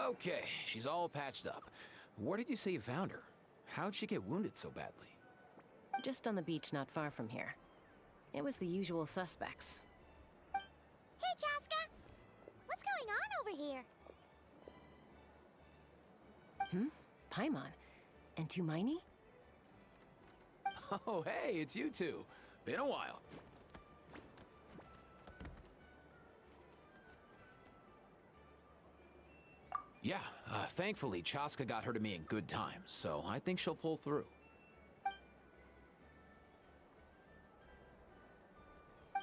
Okay, she's all patched up. Where did you say you found her? How'd she get wounded so badly? Just on the beach not far from here. It was the usual suspects. Hey, Chaska! What's going on over here? Paimon. And Tumaini? Oh, hey, it's you two. Been a while. Yeah, thankfully Chaska got her to me in good time, so I think she'll pull through.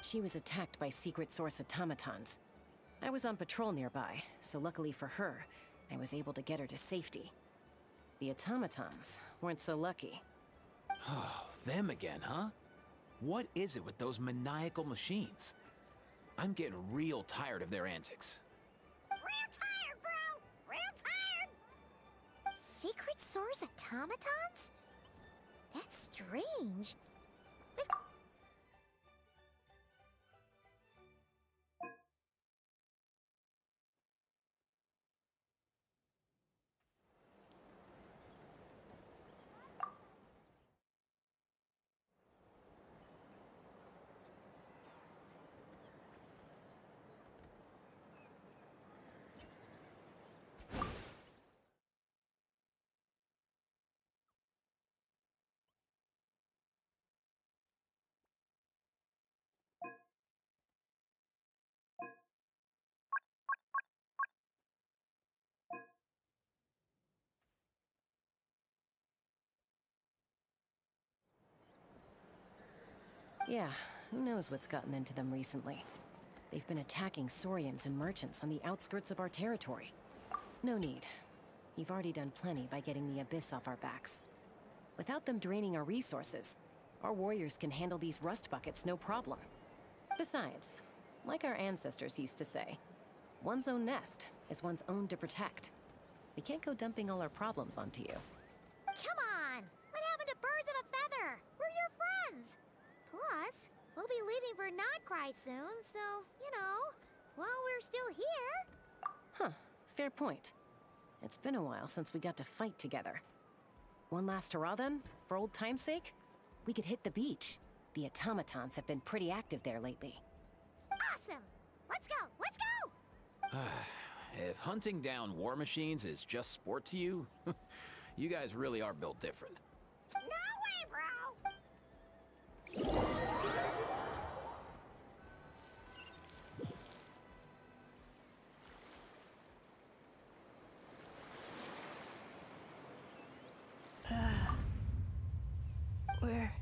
She was attacked by secret source automatons. I was on patrol nearby, so luckily for her, I was able to get her to safety. The automatons weren't so lucky. Oh, them again, huh? What is it with those maniacal machines? I'm getting real tired of their antics. Real tired, bro! Real tired! Secret source automatons? That's strange. Yeah, who knows what's gotten into them recently. They've been attacking Saurians and merchants on the outskirts of our territory. No need. You've already done plenty by getting the Abyss off our backs. Without them draining our resources, our warriors can handle these rust buckets no problem. Besides, like our ancestors used to say, one's own nest is one's own to protect. We can't go dumping all our problems onto you. Come on! What happened to birds of a feather? We're your friends! Plus, we'll be leaving for Notcry soon, so, you know, while we're still here... Huh, fair point. It's been a while since we got to fight together. One last hurrah then, for old time's sake? We could hit the beach. The automatons have been pretty active there lately. Awesome! Let's go! Let's go! If hunting down war machines is just sport to you, you guys really are built different. No way, bro! Where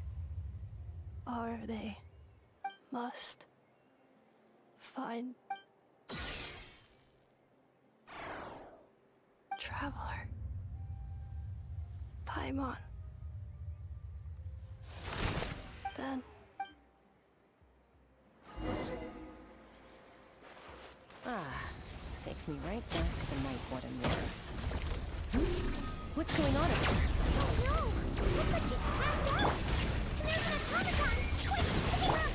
are they? Must find Traveler. Paimon. Then Takes me right back to the Night Warden Wars. What's going on up here? Oh no! Looks like she passed out! And there's an automaton! Quick! Pick her up!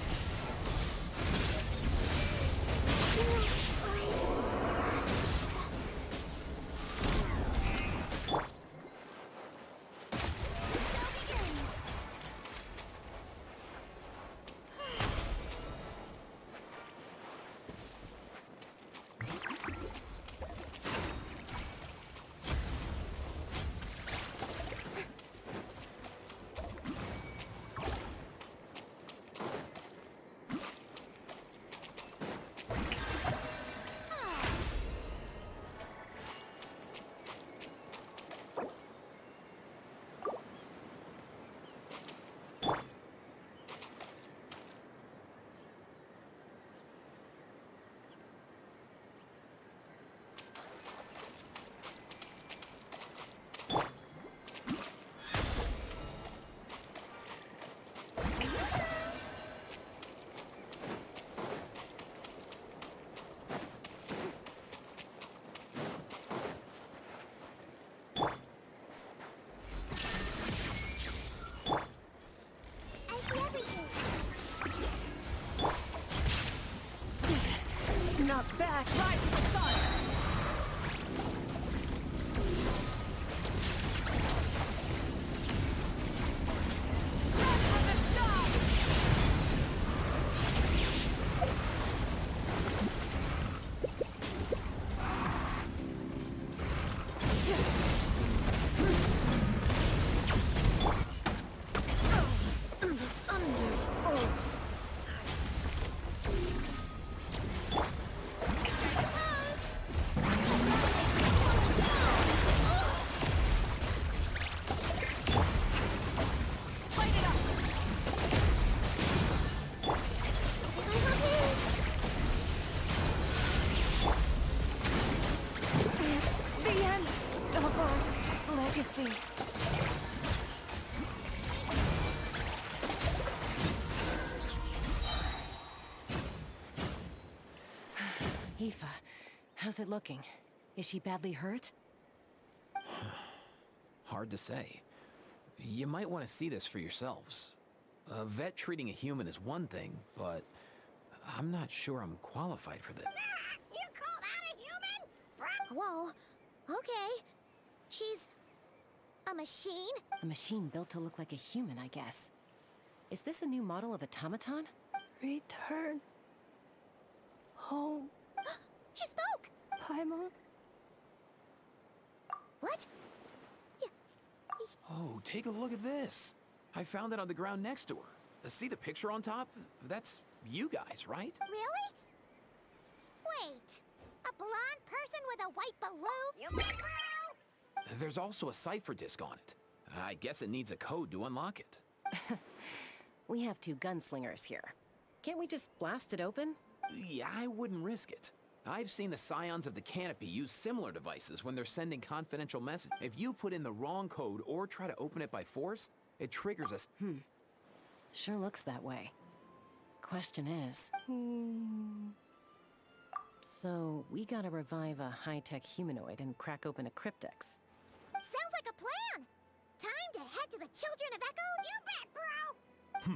not back. Rise to the sun. see. Aoife, how's it looking? Is she badly hurt? Hard to say. You might want to see this for yourselves. A vet treating a human is one thing, but I'm not sure I'm qualified for this. You call that a human? Whoa. Okay. She's a machine? A machine built to look like a human, I guess. Is this a new model of automaton? Return home, She spoke! Paimon. What? Oh, take a look at this. I found it on the ground next to her. See the picture on top? That's you guys, right? Really? Wait. A blonde person with a white balloon? You big bro? There's also a cipher disk on it. I guess it needs a code to unlock it. We have 2 gunslingers here. Can't we just blast it open? Yeah, I wouldn't risk it. I've seen the Scions of the Canopy use similar devices when they're sending confidential messages. If you put in the wrong code or try to open it by force, it triggers a... Sure looks that way. Question is... So, we gotta revive a high-tech humanoid and crack open a cryptex. Sounds like a plan! Time to head to the Children of Echo? You bet, bro!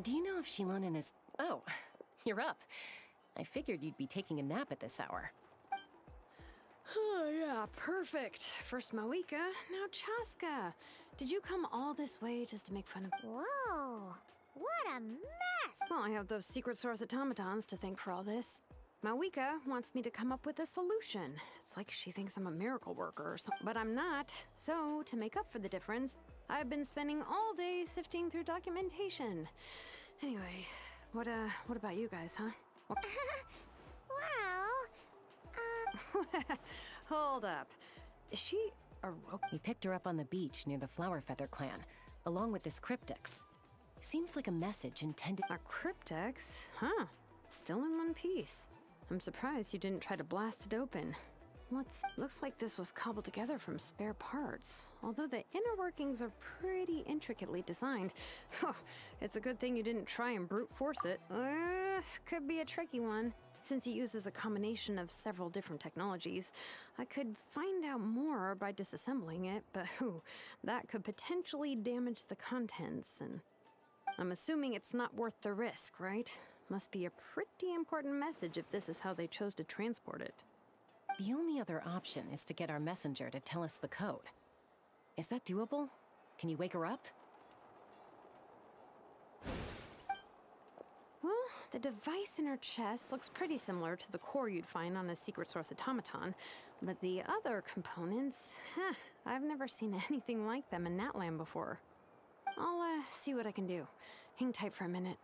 Do you know if Shilonen is... Oh, you're up. I figured you'd be taking a nap at this hour. Oh, yeah, perfect. First Mawika, now Chaska. Did you come all this way just to make fun of... Whoa, what a mess! Well, I have those secret source automatons to thank for all this. Mawika wants me to come up with a solution. It's like she thinks I'm a miracle worker or something, but I'm not. So, to make up for the difference, I've been spending all day sifting through documentation. Anyway, what about you guys, huh? Well, Hold up. Is she a rope? We picked her up on the beach near the Flowerfeather clan, along with this cryptix. Seems like a message intended... A cryptex? Huh. Still in one piece. I'm surprised you didn't try to blast it open. Looks like this was cobbled together from spare parts. Although the inner workings are pretty intricately designed. It's a good thing you didn't try and brute force it. Could be a tricky one. Since it uses a combination of several different technologies, I could find out more by disassembling it, but that could potentially damage the contents, and I'm assuming it's not worth the risk, right? Must be a pretty important message if this is how they chose to transport it. The only other option is to get our messenger to tell us the code. Is that doable? Can you wake her up? Well, the device in her chest looks pretty similar to the core you'd find on a secret source automaton, but the other components, I've never seen anything like them in Natlan before. I'll see what I can do. Hang tight for a minute.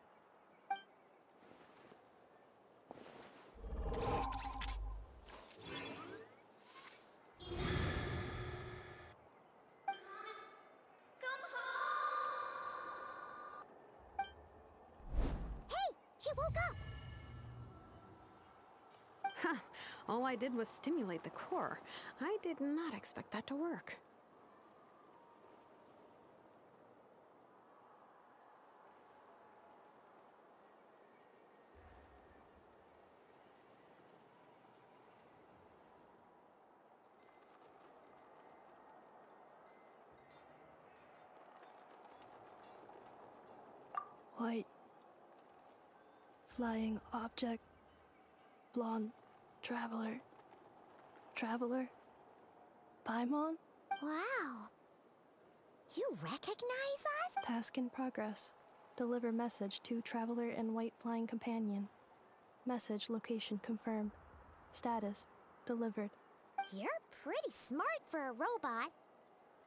she woke up! All I did was stimulate the core. I did not expect that to work. White. Flying object. Blonde. Traveler. Traveler. Paimon? Wow. You recognize us? Task in progress. Deliver message to Traveler and White Flying Companion. Message location confirmed. Status delivered. You're pretty smart for a robot.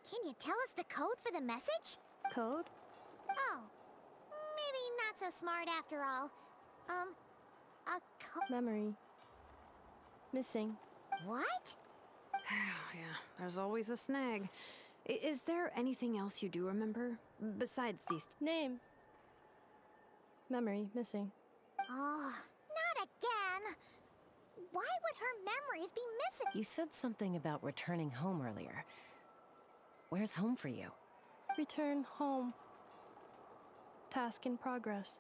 Can you tell us the code for the message? Code? Oh, maybe not so smart after all. A code... Memory. Missing. What? Yeah, there's always a snag. Is there anything else you do remember? Besides these... Name. Memory missing. Oh, not again! Why would her memories be missing? You said something about returning home earlier. Where's home for you? Return home. Task in progress.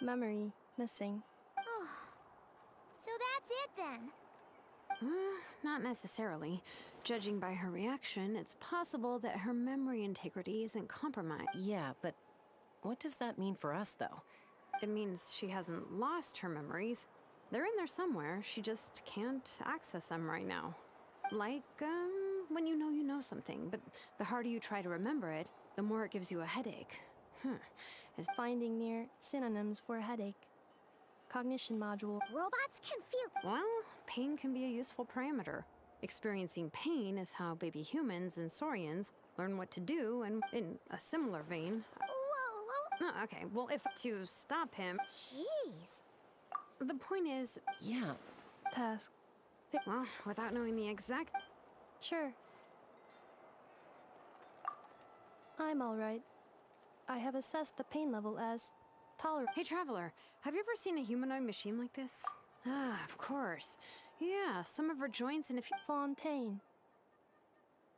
Memory missing. Oh, so that's it then. Not necessarily. Judging by her reaction, it's possible that her memory integrity isn't compromised. Yeah, but what does that mean for us, though? It means she hasn't lost her memories. They're in there somewhere, she just can't access them right now. Like, when you know something, but the harder you try to remember it, the more it gives you a headache. Is finding near synonyms for headache. Cognition module. Robots can feel... Well, pain can be a useful parameter. Experiencing pain is how baby humans and saurians learn what to do, and in a similar vein... Whoa. Oh, okay, well, if to stop him... Jeez. The point is... Yeah. Task. Well, without knowing the exact... Sure. I'm alright. I have assessed the pain level as tolerable. Hey, Traveler, have you ever seen a humanoid machine like this? Ah, of course. Yeah, some of her joints and a few... Fontaine.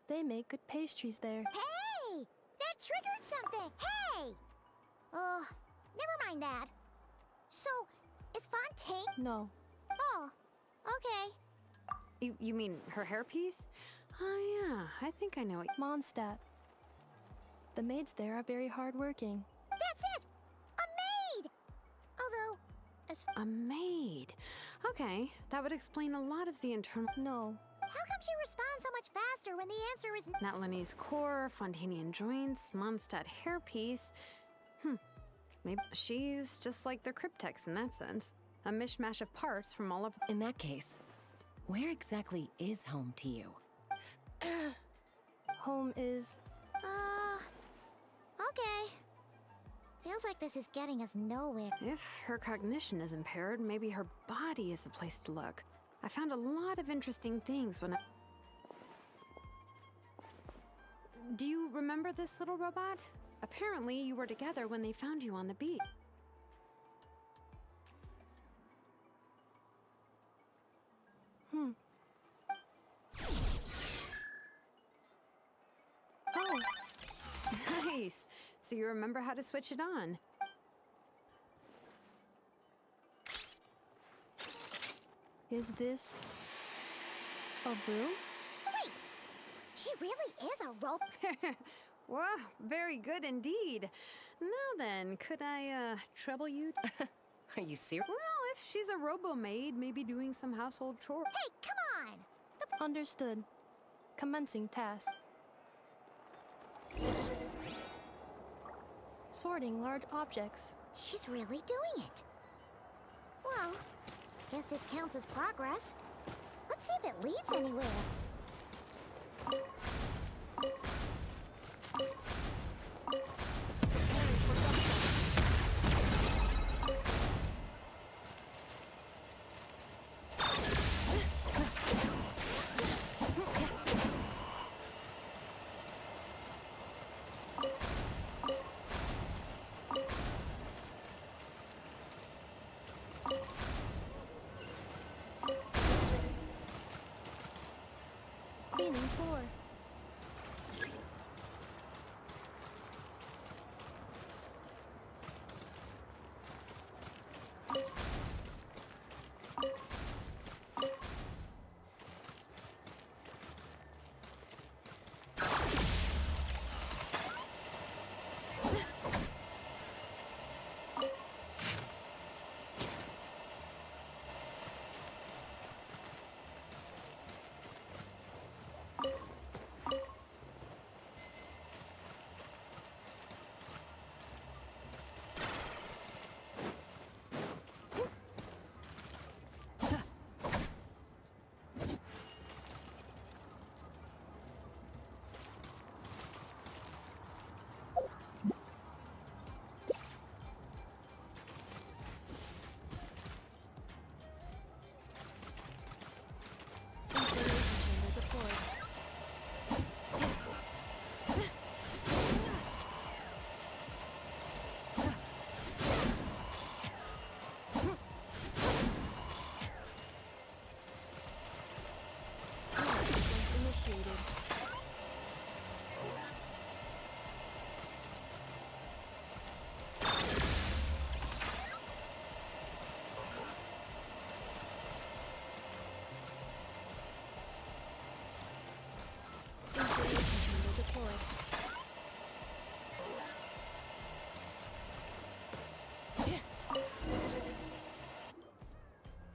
They make good pastries there. Hey! That triggered something! Hey! Never mind that. So, is Fontaine... No. Oh, okay. You mean her hairpiece? Oh, yeah, I think I know it. Mondstadt. The maids there are very hardworking. a maid. Okay, that would explain a lot of the internal... No. How come she responds so much faster when the answer is Natlanese core, Fontanian joints, Mondstadt hairpiece. Maybe she's just like the Cryptex in that sense. A mishmash of parts from all of... In that case, where exactly is home to you? Home is... okay. Feels like this is getting us nowhere. If her cognition is impaired, maybe her body is the place to look. I found a lot of interesting things when I... Do you remember this little robot? Apparently, you were together when they found you on the beach. Oh, Nice! So you remember how to switch it on. is this... a room? Wait! She really is a rope. Wow, very good indeed. Now then, could I, trouble you? Are you serious? Well, if she's a robo-maid, maybe doing some household chores. Hey, come on! Understood. Commencing task. Sorting large objects. She's really doing it. Well, guess this counts as progress. Let's see if it leads anywhere. Cleaning floor.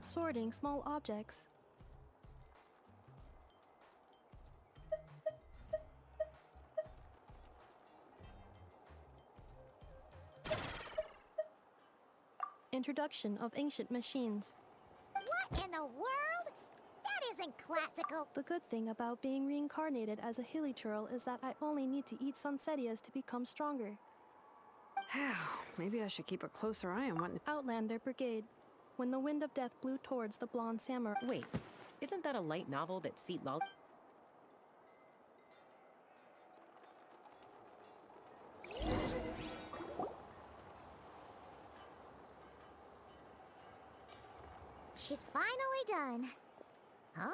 Sorting small objects. Introduction of ancient machines. What in the world? That isn't classical. The good thing about being reincarnated as a hilly churl is that I only need to eat sunsetias to become stronger. Maybe I should keep a closer eye on what... Outlander Brigade. When the wind of death blew towards the blonde samurai. Wait, isn't that a light novel that Seat Lal... She's finally done. Huh?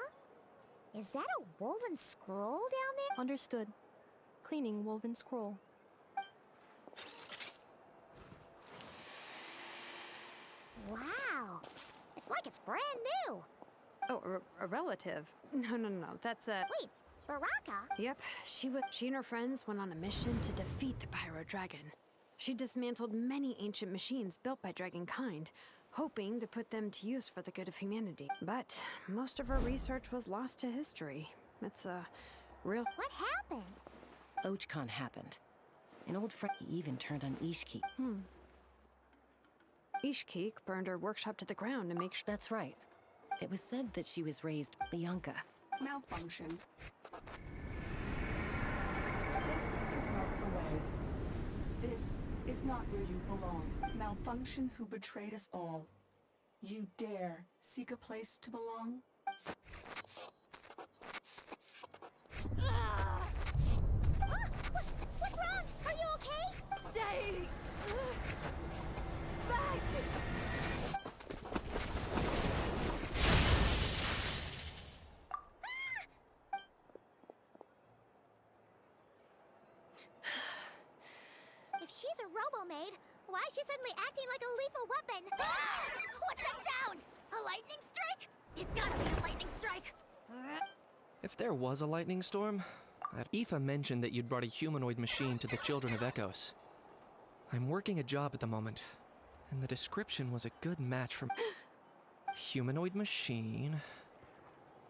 Is that a woven scroll down there? Understood. Cleaning woven scroll. Wow. It's like it's brand new. Oh, a relative? No. That's a... Wait, Baraka? Yep, she and her friends went on a mission to defeat the Pyro Dragon. She dismantled many ancient machines built by Dragonkind, hoping to put them to use for the good of humanity. But most of her research was lost to history. It's a real... What happened? Ochcon happened. An old friend even turned on Ishki. Ishkik burned her workshop to the ground to make sure... That's right. It was said that she was raised Lyanka. Malfunction. This is not the way. This is not where you belong. Malfunction who betrayed us all. You dare seek a place to belong? What's wrong? Are you okay? Stay back! If she's a robo-maid, why is she suddenly acting like a lethal weapon? What's that sound? A lightning strike? It's gotta be a lightning strike! If there was a lightning storm, Aoife mentioned that you'd brought a humanoid machine to the Children of Echoes. I'm working a job at the moment, and the description was a good match for... Humanoid machine...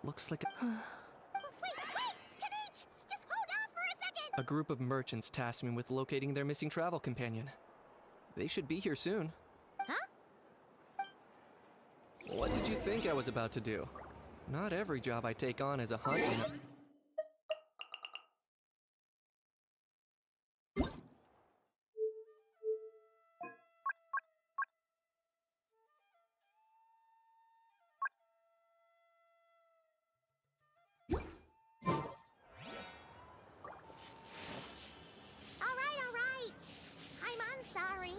Looks like a... Wait! Kanich! Just hold on for a second! A group of merchants tasked me with locating their missing travel companion. They should be here soon. Huh? What did you think I was about to do? Not every job I take on is a hunt. All right. I'm sorry.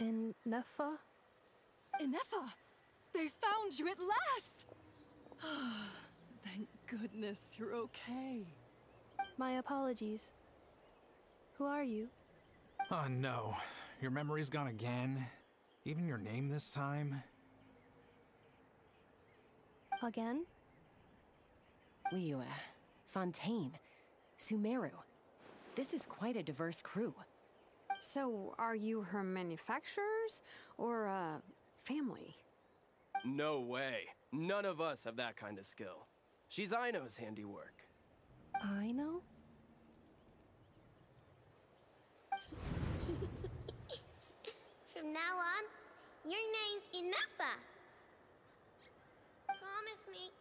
In Nefa? Inefa! They found you at last! Thank goodness you're okay. My apologies. Who are you? Oh no, your memory's gone again? Even your name this time? Again? Liyue, Fontaine, Sumeru. This is quite a diverse crew. So, are you her manufacturers or family? No way. None of us have that kind of skill. She's Aino's handiwork. I know? From now on, your name's Inefa. Promise me.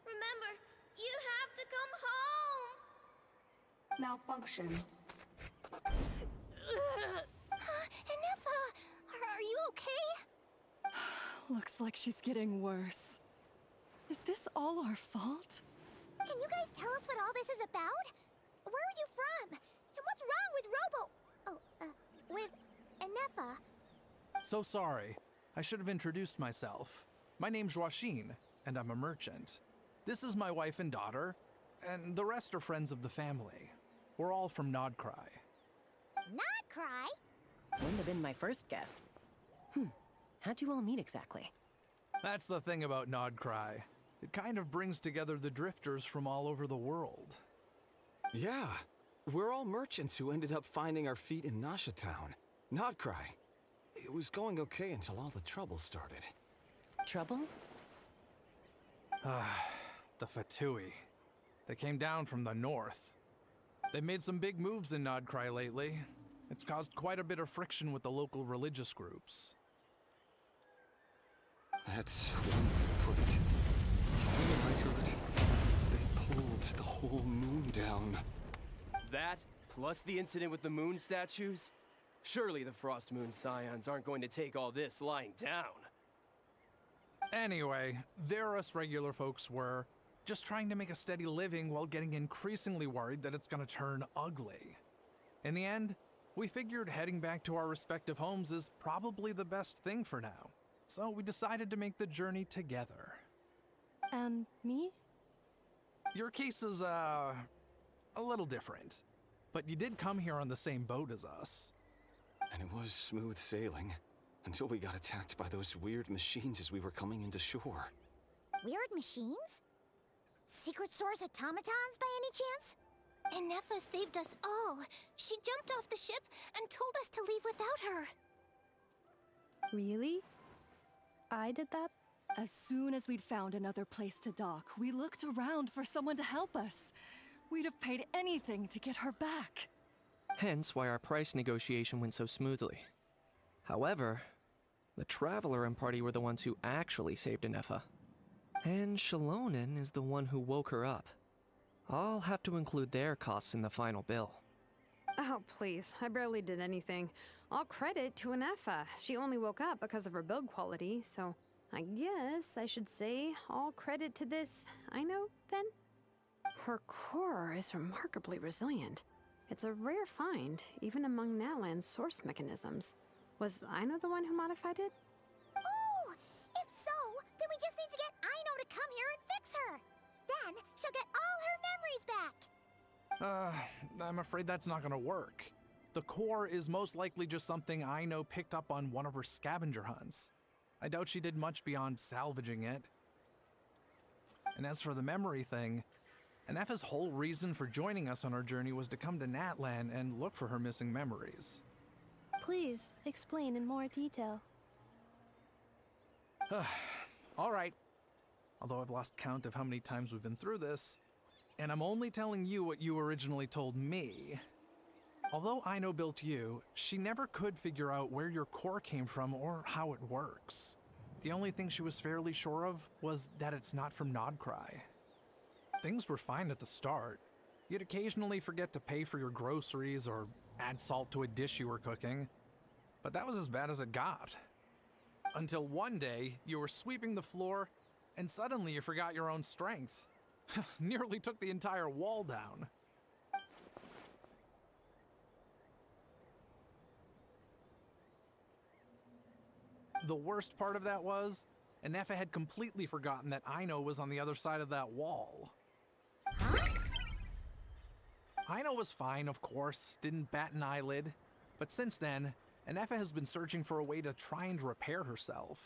Remember, you have to come home. Malfunction. Inefa, are you okay? Looks like she's getting worse. Is this all our fault? Can you guys tell us what all this is about? Where are you from? And what's wrong with Inefa? So sorry. I should have introduced myself. My name's Joachine, and I'm a merchant. This is my wife and daughter, and the rest are friends of the family. We're all from Nodcry. Not cry? Wouldn't have been my first guess. How'd you all meet exactly? That's the thing about Nodcry. It kind of brings together the drifters from all over the world. Yeah, we're all merchants who ended up finding our feet in Nasha Town. Nodcry. It was going okay until all the trouble started. Trouble? The Fatui. They came down from the north. They made some big moves in Nodcry lately. It's caused quite a bit of friction with the local religious groups. That's one way to put it. I heard they pulled the whole moon down. That, plus the incident with the moon statues? Surely the Frost Moon Scions aren't going to take all this lying down. Anyway, there us regular folks were, just trying to make a steady living while getting increasingly worried that it's gonna turn ugly. In the end, we figured heading back to our respective homes is probably the best thing for now. So we decided to make the journey together. And me? Your case is, a little different. But you did come here on the same boat as us. And it was smooth sailing, until we got attacked by those weird machines as we were coming into shore. Weird machines? Secret Source automatons by any chance? Inefa saved us all. She jumped off the ship and told us to leave without her. Really? I did that? As soon as we'd found another place to dock, we looked around for someone to help us. We'd have paid anything to get her back. Hence why our price negotiation went so smoothly. However, the Traveler and party were the ones who actually saved Inefa. And Shalonen is the one who woke her up. I'll have to include their costs in the final bill. Oh, please. I barely did anything. All credit to Inefa. She only woke up because of her build quality, so I guess I should say all credit to this Aino, then? Her core is remarkably resilient. It's a rare find, even among Natlan's source mechanisms. Was Aino the one who modified it? Oh! If so, then we just need to get Aino to come here and fix her! Then she'll get all her memories back! I'm afraid that's not gonna work. The core is most likely just something Aino picked up on one of her scavenger hunts. I doubt she did much beyond salvaging it. And as for the memory thing, Inefa's whole reason for joining us on our journey was to come to Natlan and look for her missing memories. Please, explain in more detail. All right. Although I've lost count of how many times we've been through this, and I'm only telling you what you originally told me. Although Aino built you, she never could figure out where your core came from or how it works. The only thing she was fairly sure of was that it's not from Nodcry. Things were fine at the start. You'd occasionally forget to pay for your groceries or add salt to a dish you were cooking, but that was as bad as it got. Until one day, you were sweeping the floor, and suddenly you forgot your own strength. Nearly took the entire wall down. The worst part of that was, Inefa had completely forgotten that Aino was on the other side of that wall. Aino was fine, of course, didn't bat an eyelid, but since then, Inefa has been searching for a way to try and repair herself.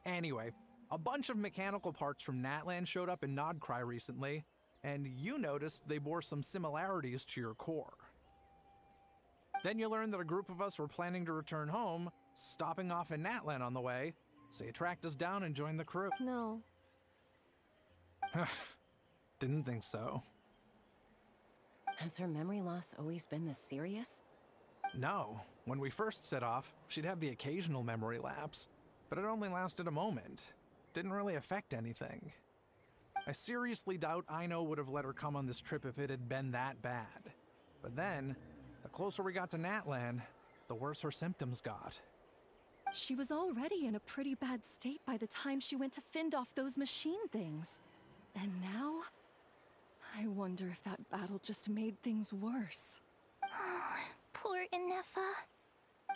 Anyway, a bunch of mechanical parts from Natlan showed up in Nodcry recently, and you noticed they bore some similarities to your core. Then you learned that a group of us were planning to return home, stopping off in Natlan on the way, so you tracked us down and joined the crew. No. Didn't think so. Has her memory loss always been this serious? No. When we first set off, she'd have the occasional memory lapse, but it only lasted a moment. Didn't really affect anything. I seriously doubt Aino would have let her come on this trip if it had been that bad. But then, the closer we got to Natlan, the worse her symptoms got. She was already in a pretty bad state by the time she went to fend off those machine things. And now, I wonder if that battle just made things worse. Poor Inefa.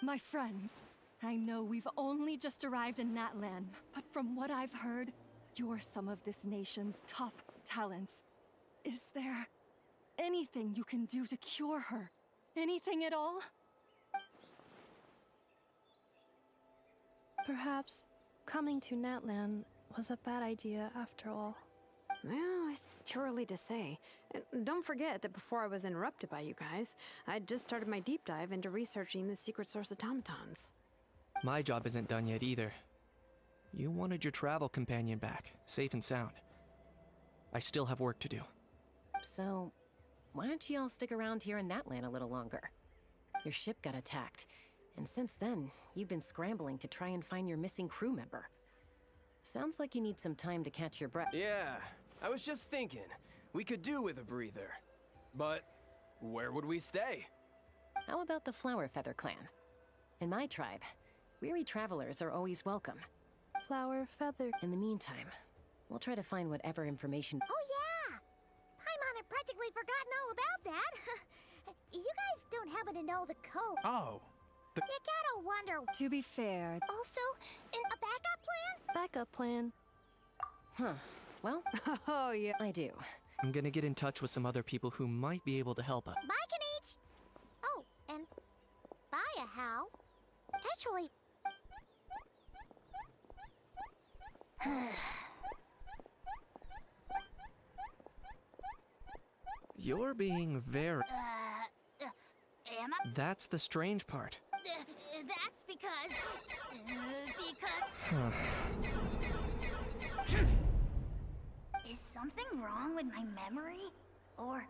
My friends, I know we've only just arrived in Natlan, but from what I've heard, you're some of this nation's top talents. Is there anything you can do to cure her? Anything at all? Perhaps coming to Natlan was a bad idea after all. Well, it's too early to say. And don't forget that before I was interrupted by you guys, I'd just started my deep dive into researching the secret source automatons. My job isn't done yet either. You wanted your travel companion back, safe and sound. I still have work to do. So, why don't you all stick around here in Natlan a little longer? Your ship got attacked, and since then, you've been scrambling to try and find your missing crew member. Sounds like you need some time to catch your breath. Yeah, I was just thinking. We could do with a breather. But where would we stay? How about the Flower Feather clan? In my tribe, weary travelers are always welcome. Flower feather. In the meantime, we'll try to find whatever information. Oh yeah! Paimon had practically forgotten all about that. You guys don't happen to know the code. Oh. You gotta wonder. To be fair, Also, in a backup plan? Backup plan. Huh. Well, Oh, yeah. I do. I'm gonna get in touch with some other people who might be able to help us. Bye, Kanich! Oh, and bye, How. Actually... You're being very... Am I? That's the strange part. That's because... Is something wrong with my memory? Or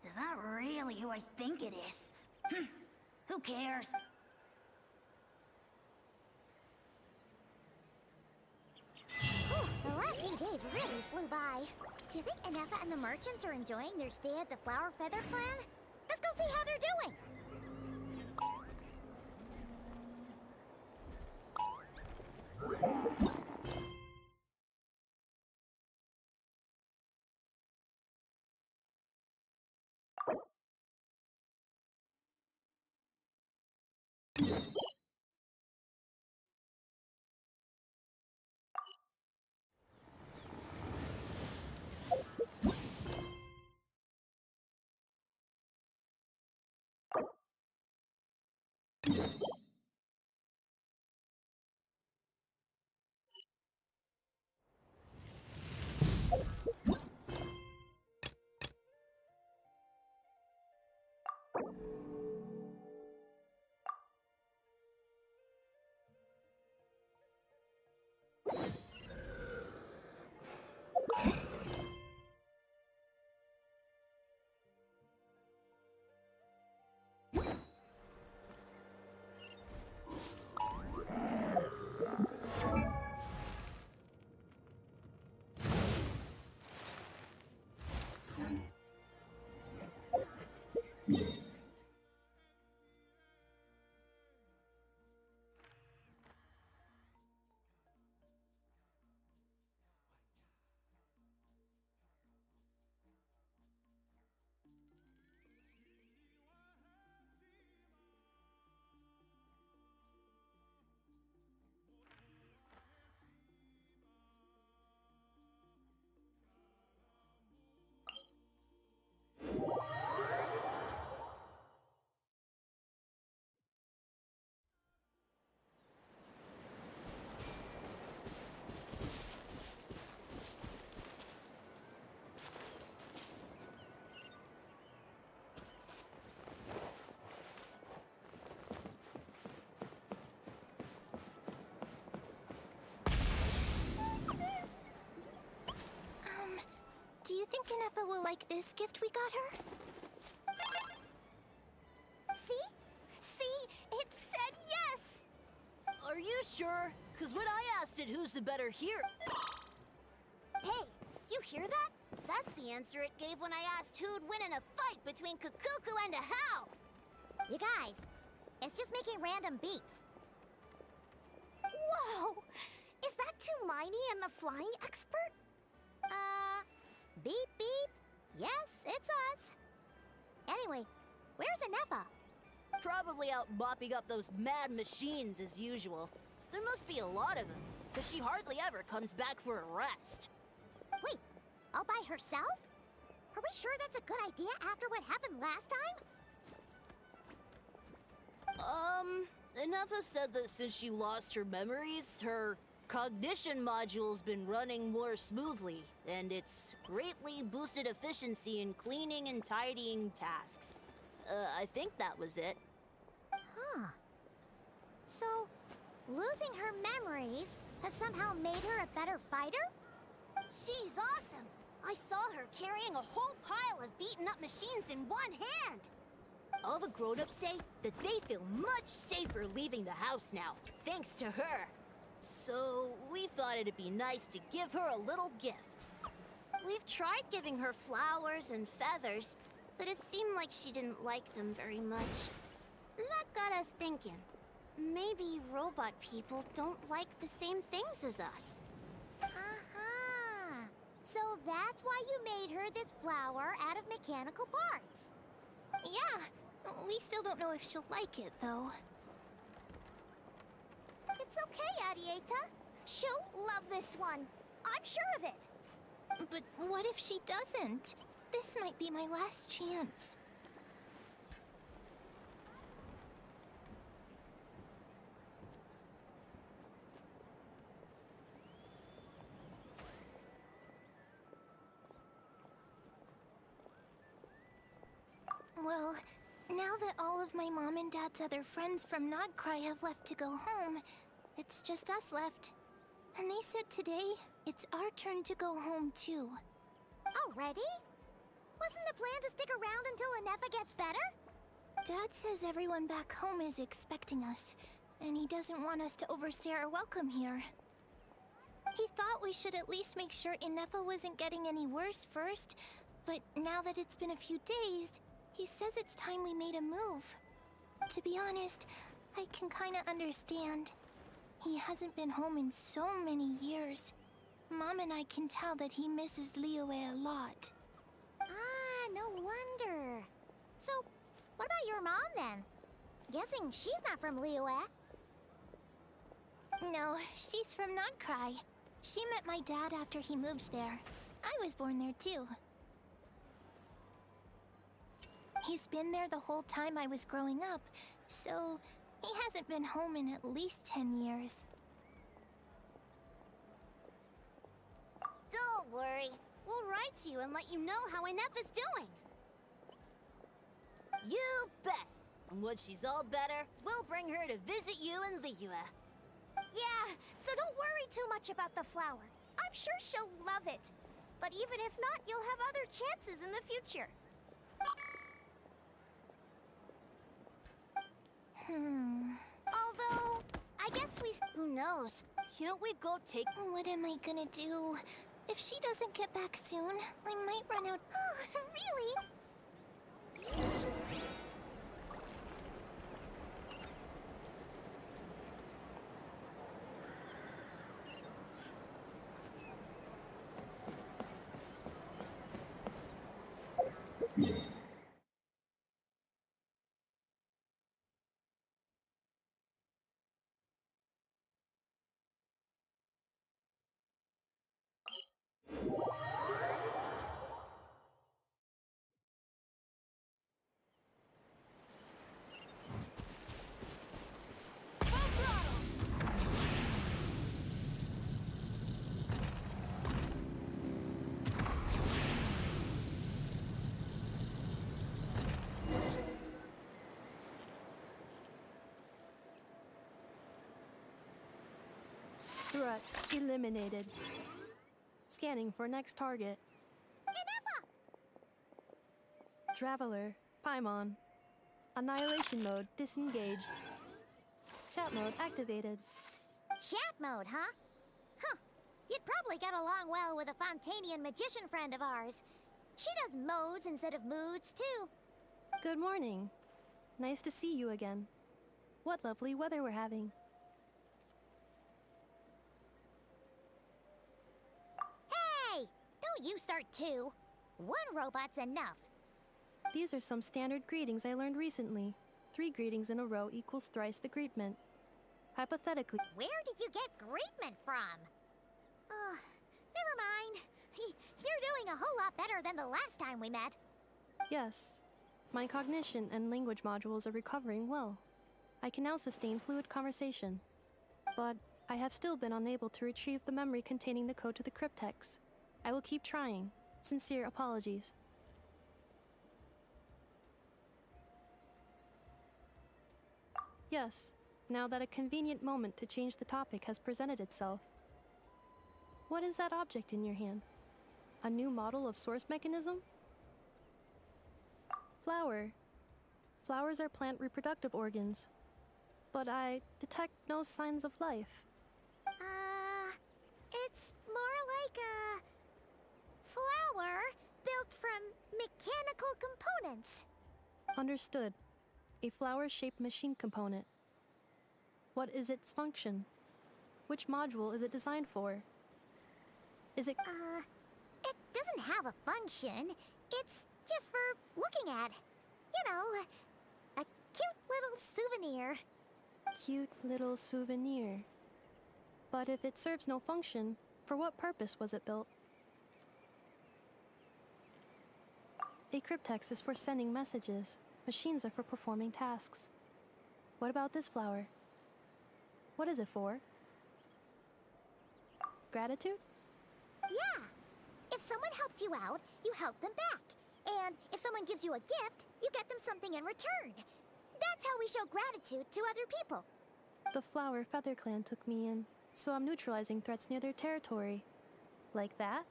is that really who I think it is? Who cares? The last few days really flew by. Do you think Anefa and the merchants are enjoying their stay at the Flower Feather clan? Let's go see how they're doing! Do you think Anefa will like this gift we got her? See? See? It said yes! Are you sure? Because when I asked it who's the better here... Hey, you hear that? That's the answer it gave when I asked who'd win in a fight between Kukuku and a How. You guys, it's just making random beeps. Whoa! Is that Tumaini and the flying expert? Beep beep. Yes, it's us. Anyway, where's Anefa? Probably out mopping up those mad machines as usual. There must be a lot of them, because she hardly ever comes back for a rest. Wait, all by herself? Are we sure that's a good idea after what happened last time? Anefa said that since she lost her memories, her cognition module's been running more smoothly, and it's greatly boosted efficiency in cleaning and tidying tasks. I think that was it. Huh. So, losing her memories has somehow made her a better fighter? She's awesome! I saw her carrying a whole pile of beaten-up machines in one hand! All the grown-ups say that they feel much safer leaving the house now, thanks to her. So we thought it'd be nice to give her a little gift. We've tried giving her flowers and feathers, but it seemed like she didn't like them very much. That got us thinking. Maybe robot people don't like the same things as us. Uh-huh. So that's why you made her this flower out of mechanical parts. Yeah, we still don't know if she'll like it, though. It's okay, Arieta. She'll love this one. I'm sure of it. But what if she doesn't? This might be my last chance. Well, now that all of my mom and dad's other friends from Nodcry have left to go home, it's just us left. And they said today, it's our turn to go home too. Already? Wasn't the plan to stick around until Anefa gets better? Dad says everyone back home is expecting us, and he doesn't want us to overstay our welcome here. He thought we should at least make sure Inefa wasn't getting any worse first, but now that it's been a few days, he says it's time we made a move. To be honest, I can kinda understand. He hasn't been home in so many years. Mom and I can tell that he misses Liyue a lot. Ah, no wonder. So, what about your mom then? Guessing she's not from Liyue. No, she's from Nodcry. She met my dad after he moved there. I was born there too. He's been there the whole time I was growing up, so he hasn't been home in at least 10 years. Don't worry. We'll write to you and let you know how Inefa's doing. You bet! And when she's all better, we'll bring her to visit you in Liyue. Yeah, so don't worry too much about the flower. I'm sure she'll love it. But even if not, you'll have other chances in the future. Although, I guess Who knows? Can't we go take... What am I gonna do? If she doesn't get back soon, I might run out. Really? Threat eliminated. Scanning for next target. Traveler, Paimon. Annihilation mode disengaged. Chat mode activated. Chat mode, huh? Huh. You'd probably get along well with a Fontanian magician friend of ours. She does modes instead of moods, too. Good morning. Nice to see you again. What lovely weather we're having. Hey! Don't you start too. One robot's enough. These are some standard greetings I learned recently. 3 greetings in a row equals thrice the greetment. Hypothetically, Where did you get greetment from? Never mind. You're doing a whole lot better than the last time we met. yes. My cognition and language modules are recovering well. I can now sustain fluid conversation. But I have still been unable to retrieve the memory containing the code to the cryptex. I will keep trying. Sincere apologies. Yes, now that a convenient moment to change the topic has presented itself. What is that object in your hand? A new model of source mechanism? Flower. Flowers are plant reproductive organs. But I detect no signs of life. mechanical components. Understood. A flower-shaped machine component. What is its function? Which module is it designed for? Is it... It doesn't have a function. It's just for looking at. You know, a cute little souvenir. Cute little souvenir. But if it serves no function, for what purpose was it built? A cryptex is for sending messages. Machines are for performing tasks. What about this flower? What is it for? Gratitude? Yeah. If someone helps you out, you help them back. And if someone gives you a gift, you get them something in return. That's how we show gratitude to other people. The Flower Feather Clan took me in, so I'm neutralizing threats near their territory. Like that?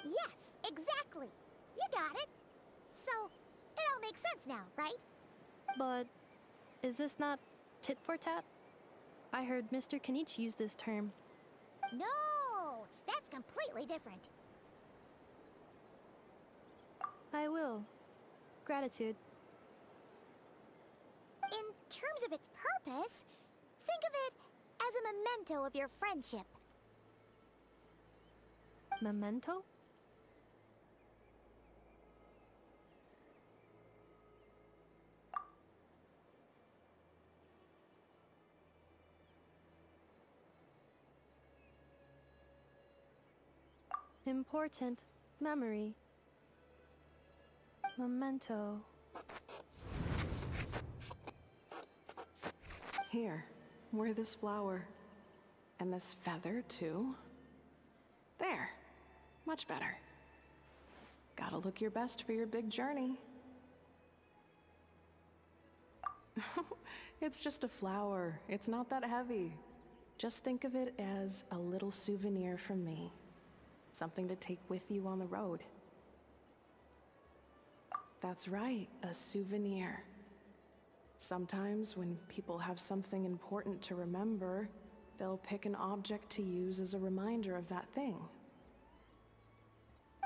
Yes, exactly. You got it. So, it all makes sense now, right? But is this not tit for tat? I heard Mr. Kenichi use this term. No, that's completely different. I will. Gratitude. In terms of its purpose, think of it as a memento of your friendship. Memento? Important memory. Memento. Here, wear this flower. And this feather, too. There. Much better. Gotta look your best for your big journey. It's just a flower. It's not that heavy. Just think of it as a little souvenir from me. Something to take with you on the road. That's right, a souvenir. Sometimes when people have something important to remember, they'll pick an object to use as a reminder of that thing.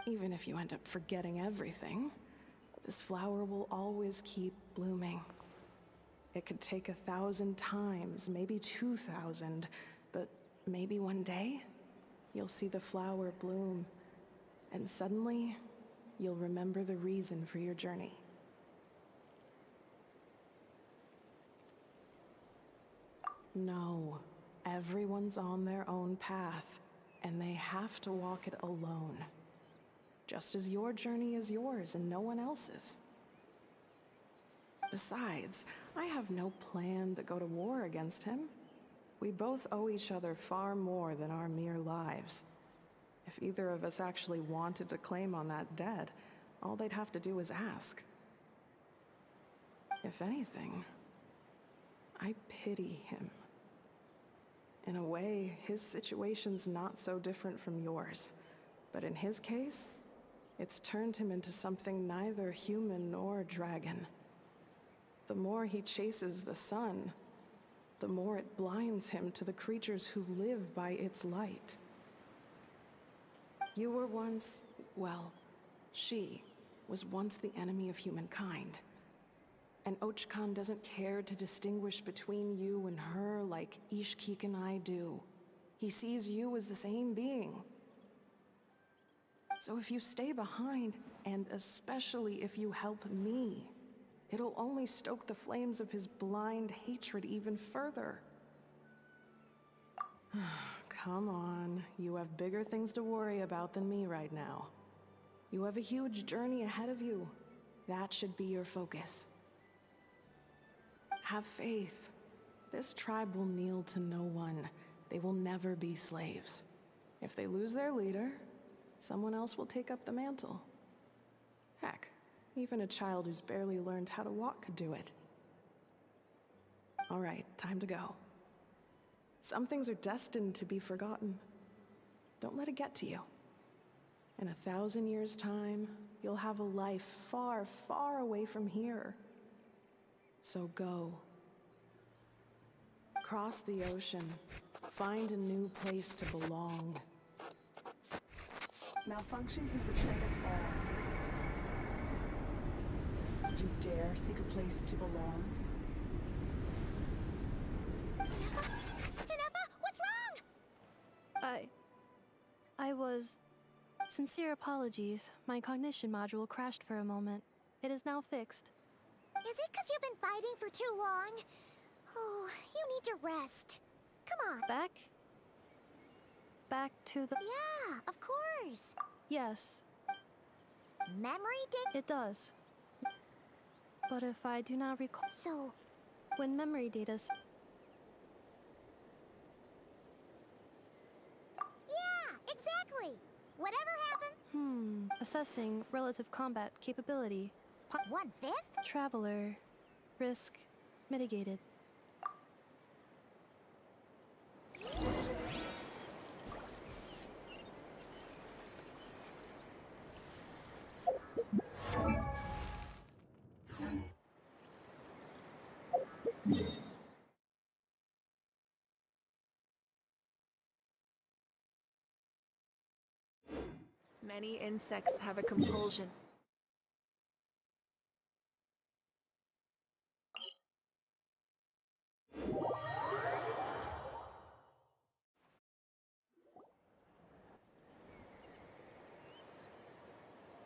Even if you end up forgetting everything, this flower will always keep blooming. It could take 1,000 times, maybe 2,000, but maybe one day, you'll see the flower bloom, and suddenly, you'll remember the reason for your journey. No, everyone's on their own path, and they have to walk it alone. Just as your journey is yours and no one else's. Besides, I have no plan to go to war against him. We both owe each other far more than our mere lives. If either of us actually wanted to claim on that debt, all they'd have to do is ask. If anything, I pity him. In a way, his situation's not so different from yours. But in his case, it's turned him into something neither human nor dragon. The more he chases the sun, the more it blinds him to the creatures who live by its light. You were once, well, she was once the enemy of humankind. And Ochkan doesn't care to distinguish between you and her like Ishkik and I do. He sees you as the same being. So if you stay behind, and especially if you help me, it'll only stoke the flames of his blind hatred even further. Come on, you have bigger things to worry about than me right now. You have a huge journey ahead of you. That should be your focus. Have faith. This tribe will kneel to no one. They will never be slaves. If they lose their leader, someone else will take up the mantle. Heck, even a child who's barely learned how to walk could do it. All right, time to go. Some things are destined to be forgotten. Don't let it get to you. In 1,000 years' time, you'll have a life far, far away from here. So go. Cross the ocean. Find a new place to belong. Malfunction who betrayed us all. You dare seek a place to belong? Inefa, what's wrong? I was... Sincere apologies. My cognition module crashed for a moment. It is now fixed. Is it because you've been fighting for too long? Oh, you need to rest. Come on. Back to the... Yeah, of course. Yes, Memory data? it does. But if I do not recall... So, When memory data... yeah, exactly. Whatever happened? Assessing relative combat capability. 1/5? Traveler. Risk. Mitigated. Many insects have a compulsion.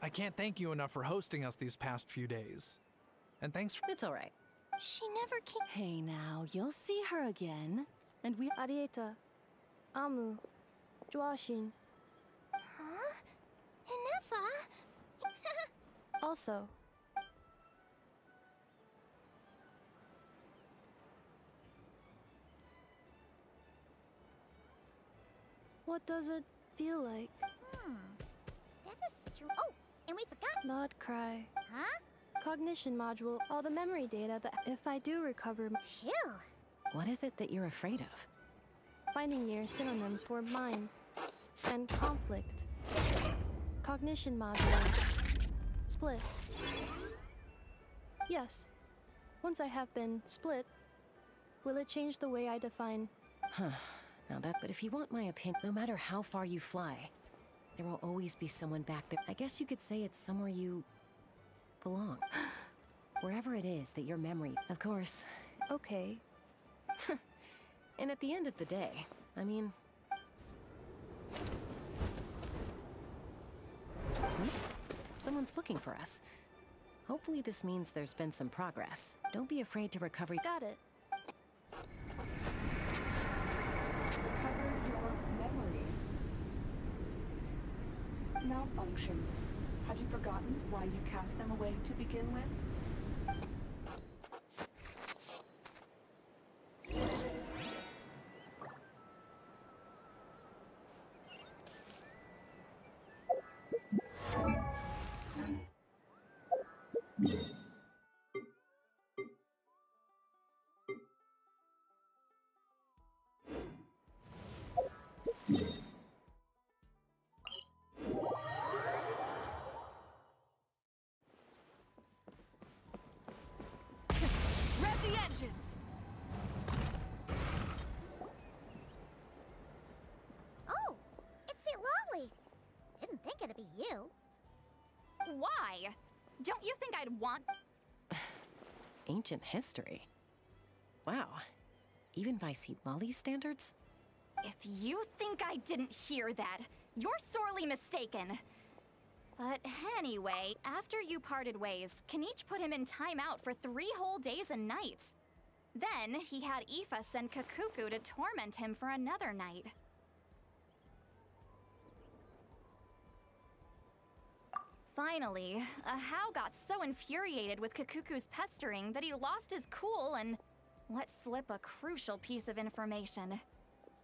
I can't thank you enough for hosting us these past few days. And thanks for... It's all right. She never came. Hey now, you'll see her again. And we... Arieta. Amu. Joashin. Huh? Inefa? Also. What does it feel like? That's a Oh, and we forgot. Not cry. Huh? Cognition module, all the memory data that if I do recover... Phew. What is it that you're afraid of? Finding near synonyms for mind and conflict. Cognition module. Split. Yes. Once I have been split, will it change the way I define... Huh. Now that... But if you want my opinion, no matter how far you fly, there will always be someone back there. I guess you could say it's somewhere you... belong. Wherever it is that your memory... Of course. Okay. And at the end of the day, I mean... Someone's looking for us. Hopefully this means there's been some progress. Don't be afraid to recover... Got it. Recover your memories. Malfunction. Have you forgotten why you cast them away to begin with? Rev the engines! Oh, it's St. Lolly. Didn't think it'd be you. Why? Don't you think I'd want... Ancient history. Wow. Even by St. Lolly's standards? If you think I didn't hear that, you're sorely mistaken. But anyway, after you parted ways, Kanich put him in timeout for 3 whole days and nights. Then he had Aoife send Kakuku to torment him for another night. Finally, Ahau got so infuriated with Kakuku's pestering that he lost his cool and let slip a crucial piece of information.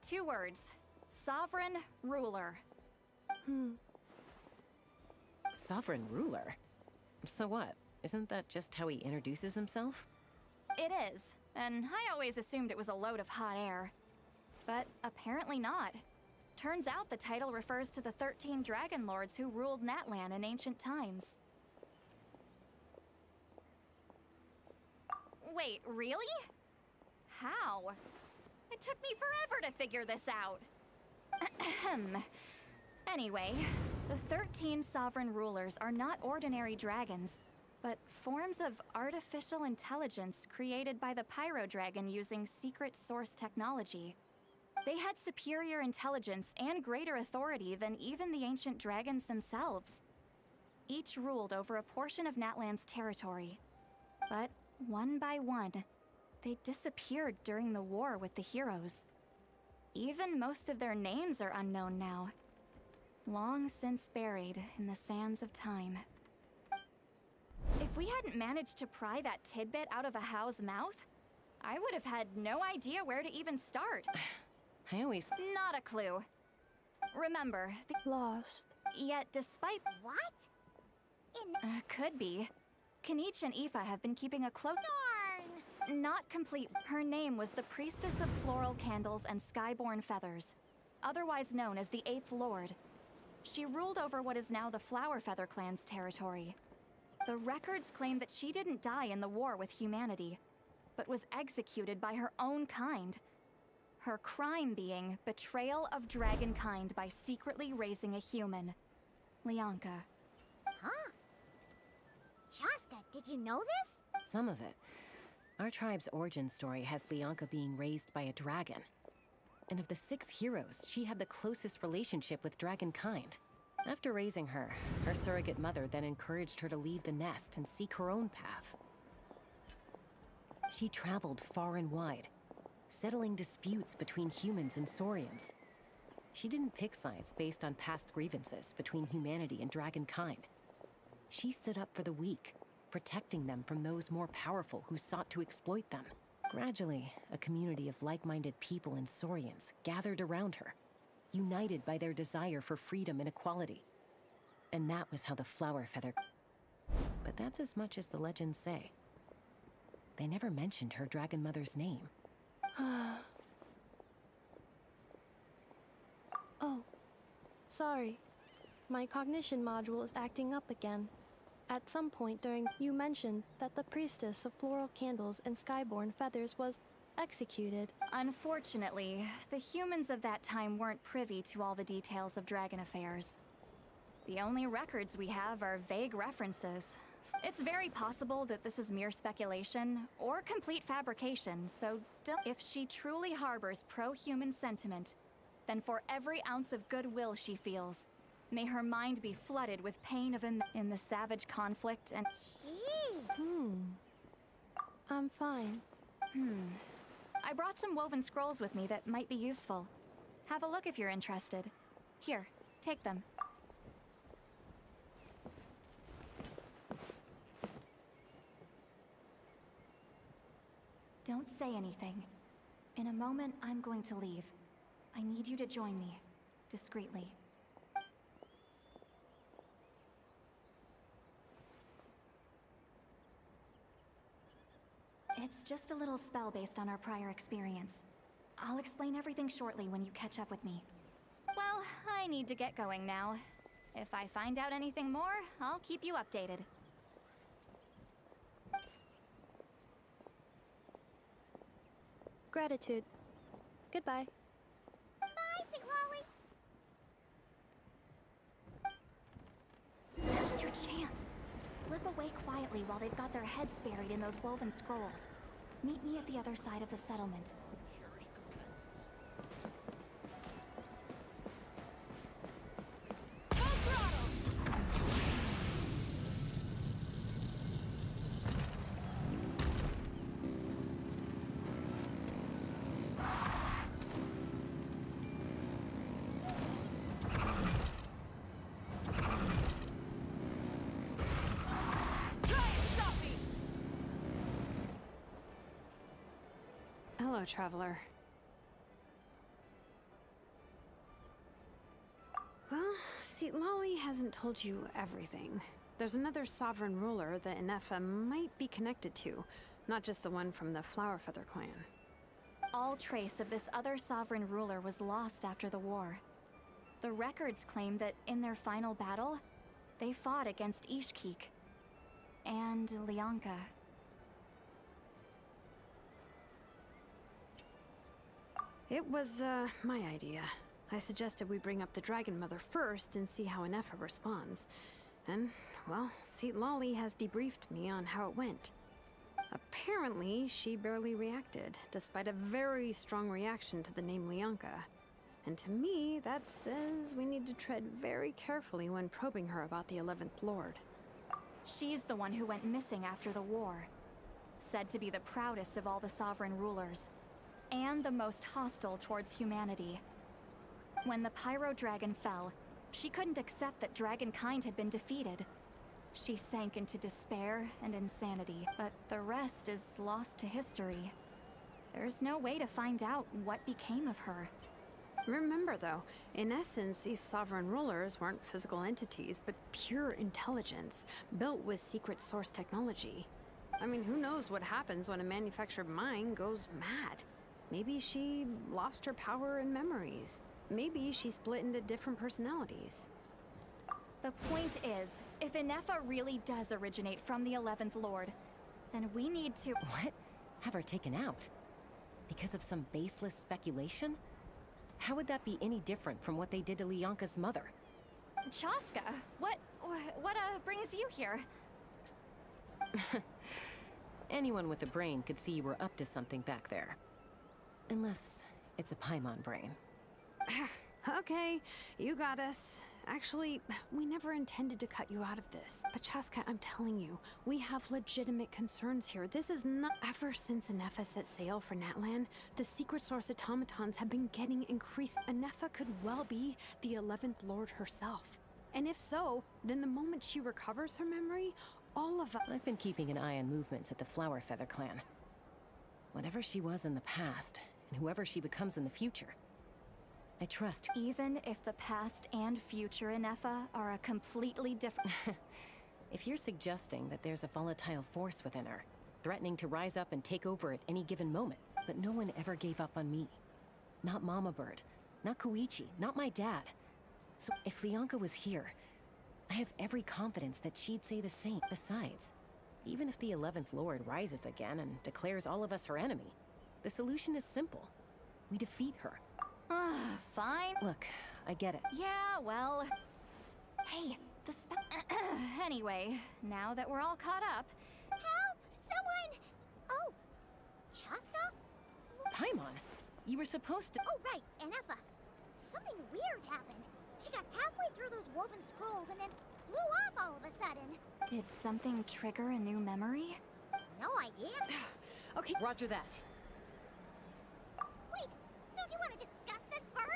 2 words. Sovereign ruler. Sovereign ruler? So what? Isn't that just how he introduces himself? It is, and I always assumed it was a load of hot air. But apparently not. Turns out the title refers to the 13 Dragon Lords who ruled Natlan in ancient times. Wait, really? How? It took me forever to figure this out. Ahem. Anyway, the 13 sovereign rulers are not ordinary dragons. but forms of artificial intelligence created by the Pyro Dragon using secret source technology. They had superior intelligence and greater authority than even the ancient dragons themselves. Each ruled over a portion of Natlan's territory. But one by one, they disappeared during the war with the heroes. Even most of their names are unknown now. Long since buried in the sands of time. If we hadn't managed to pry that tidbit out of a How's mouth, I would have had no idea where to even start. I always... Not a clue. Remember, Lost. Yet despite... What? Could be. Kaniche and Aoife have been keeping a close... Darn! Not complete. Her name was the Priestess of Floral Candles and Skyborn Feathers, otherwise known as the Eighth Lord. She ruled over what is now the Flower Feather clan's territory. The records claim that she didn't die in the war with humanity, but was executed by her own kind. Her crime being betrayal of dragonkind by secretly raising a human. Lianka. Huh? Shaska, did you know this? Some of it. Our tribe's origin story has Lianka being raised by a dragon. And of the 6 heroes, she had the closest relationship with dragonkind. After raising her, her surrogate mother then encouraged her to leave the nest and seek her own path. She traveled far and wide, settling disputes between humans and Saurians. She didn't pick sides based on past grievances between humanity and dragonkind. She stood up for the weak, protecting them from those more powerful who sought to exploit them. Gradually, a community of like-minded people and Saurians gathered around her, united by their desire for freedom and equality. And that was how the Flower Feather... But that's as much as the legends say. They never mentioned her dragon mother's name. Oh, sorry. My cognition module is acting up again. At some point during, you mentioned that the Priestess of Floral Candles and Skyborn Feathers was executed. Unfortunately, the humans of that time weren't privy to all the details of dragon affairs. The only records we have are vague references. It's very possible that this is mere speculation or complete fabrication, so if she truly harbors pro-human sentiment, then for every ounce of goodwill she feels, may her mind be flooded with pain of in the savage conflict and... I'm fine. I brought some woven scrolls with me that might be useful. Have a look if you're interested. Here, take them. Don't say anything. In a moment, I'm going to leave. I need you to join me, discreetly. It's just a little spell based on our prior experience. I'll explain everything shortly when you catch up with me. Well, I need to get going now. If I find out anything more, I'll keep you updated. Gratitude. Goodbye. Bye, St. Lolly. Now's your chance. Slip away quietly while they've got their heads buried in those woven scrolls. Meet me at the other side of the settlement. Hello, traveler. Well, see, Lolly hasn't told you everything. There's another sovereign ruler that Inefa might be connected to, not just the one from the Flower Feather clan. All trace of this other sovereign ruler was lost after the war. The records claim that in their final battle, they fought against Ishkik and Lianka. It was, my idea. I suggested we bring up the Dragon Mother first and see how Inefa responds. And, well, Seat Lolly has debriefed me on how it went. Apparently, she barely reacted, despite a very strong reaction to the name Leonka. And to me, that says we need to tread very carefully when probing her about the 11th Lord. She's the one who went missing after the war. Said to be the proudest of all the sovereign rulers, and the most hostile towards humanity. When the Pyro Dragon fell, she couldn't accept that dragonkind had been defeated. She sank into despair and insanity, but the rest is lost to history. There's no way to find out what became of her. Remember, though, in essence, these sovereign rulers weren't physical entities, but pure intelligence, built with secret source technology. I mean, who knows what happens when a manufactured mind goes mad? Maybe she lost her power and memories. Maybe she split into different personalities. The point is, if Inefa really does originate from the 11th Lord, then we need to— What? Have her taken out? Because of some baseless speculation? How would that be any different from what they did to Leonka's mother? Chaska, what brings you here? Anyone with a brain could see you were up to something back there. Unless it's a Paimon brain. Okay, you got us. Actually, we never intended to cut you out of this. But Chaska, I'm telling you, we have legitimate concerns here. This is not— Ever since Inefa set sail for Natlan, the secret source automatons have been getting increased. Inefa could well be the 11th Lord herself. And if so, then the moment she recovers her memory, all of us— I've been keeping an eye on movements at the Flower Feather clan. Whatever she was in the past, and whoever she becomes in the future, I trust. Even if the past and future Inefa are a completely different— If you're suggesting that there's a volatile force within her, threatening to rise up and take over at any given moment, but no one ever gave up on me. Not Mama Bird, not Koichi, not my dad. So if Leonka was here, I have every confidence that she'd say the same. Besides, even if the 11th Lord rises again and declares all of us her enemy, the solution is simple. We defeat her. Fine. Look, I get it. Yeah, well... Hey, the Anyway, now that we're all caught up... Help! Someone! Oh, Chaska? Paimon, you were supposed to— Oh, right, Inefa. Something weird happened. She got halfway through those woven scrolls and then flew off all of a sudden. Did something trigger a new memory? No idea. Okay, roger that. Wait, don't you want to discuss this first?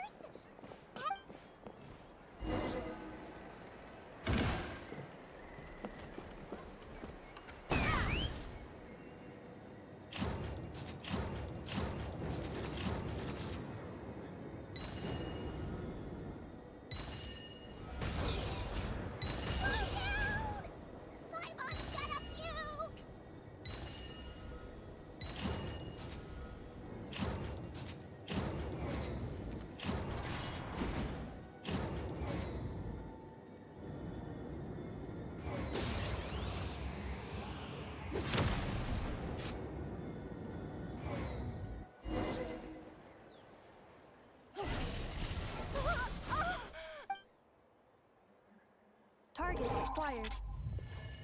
Target acquired.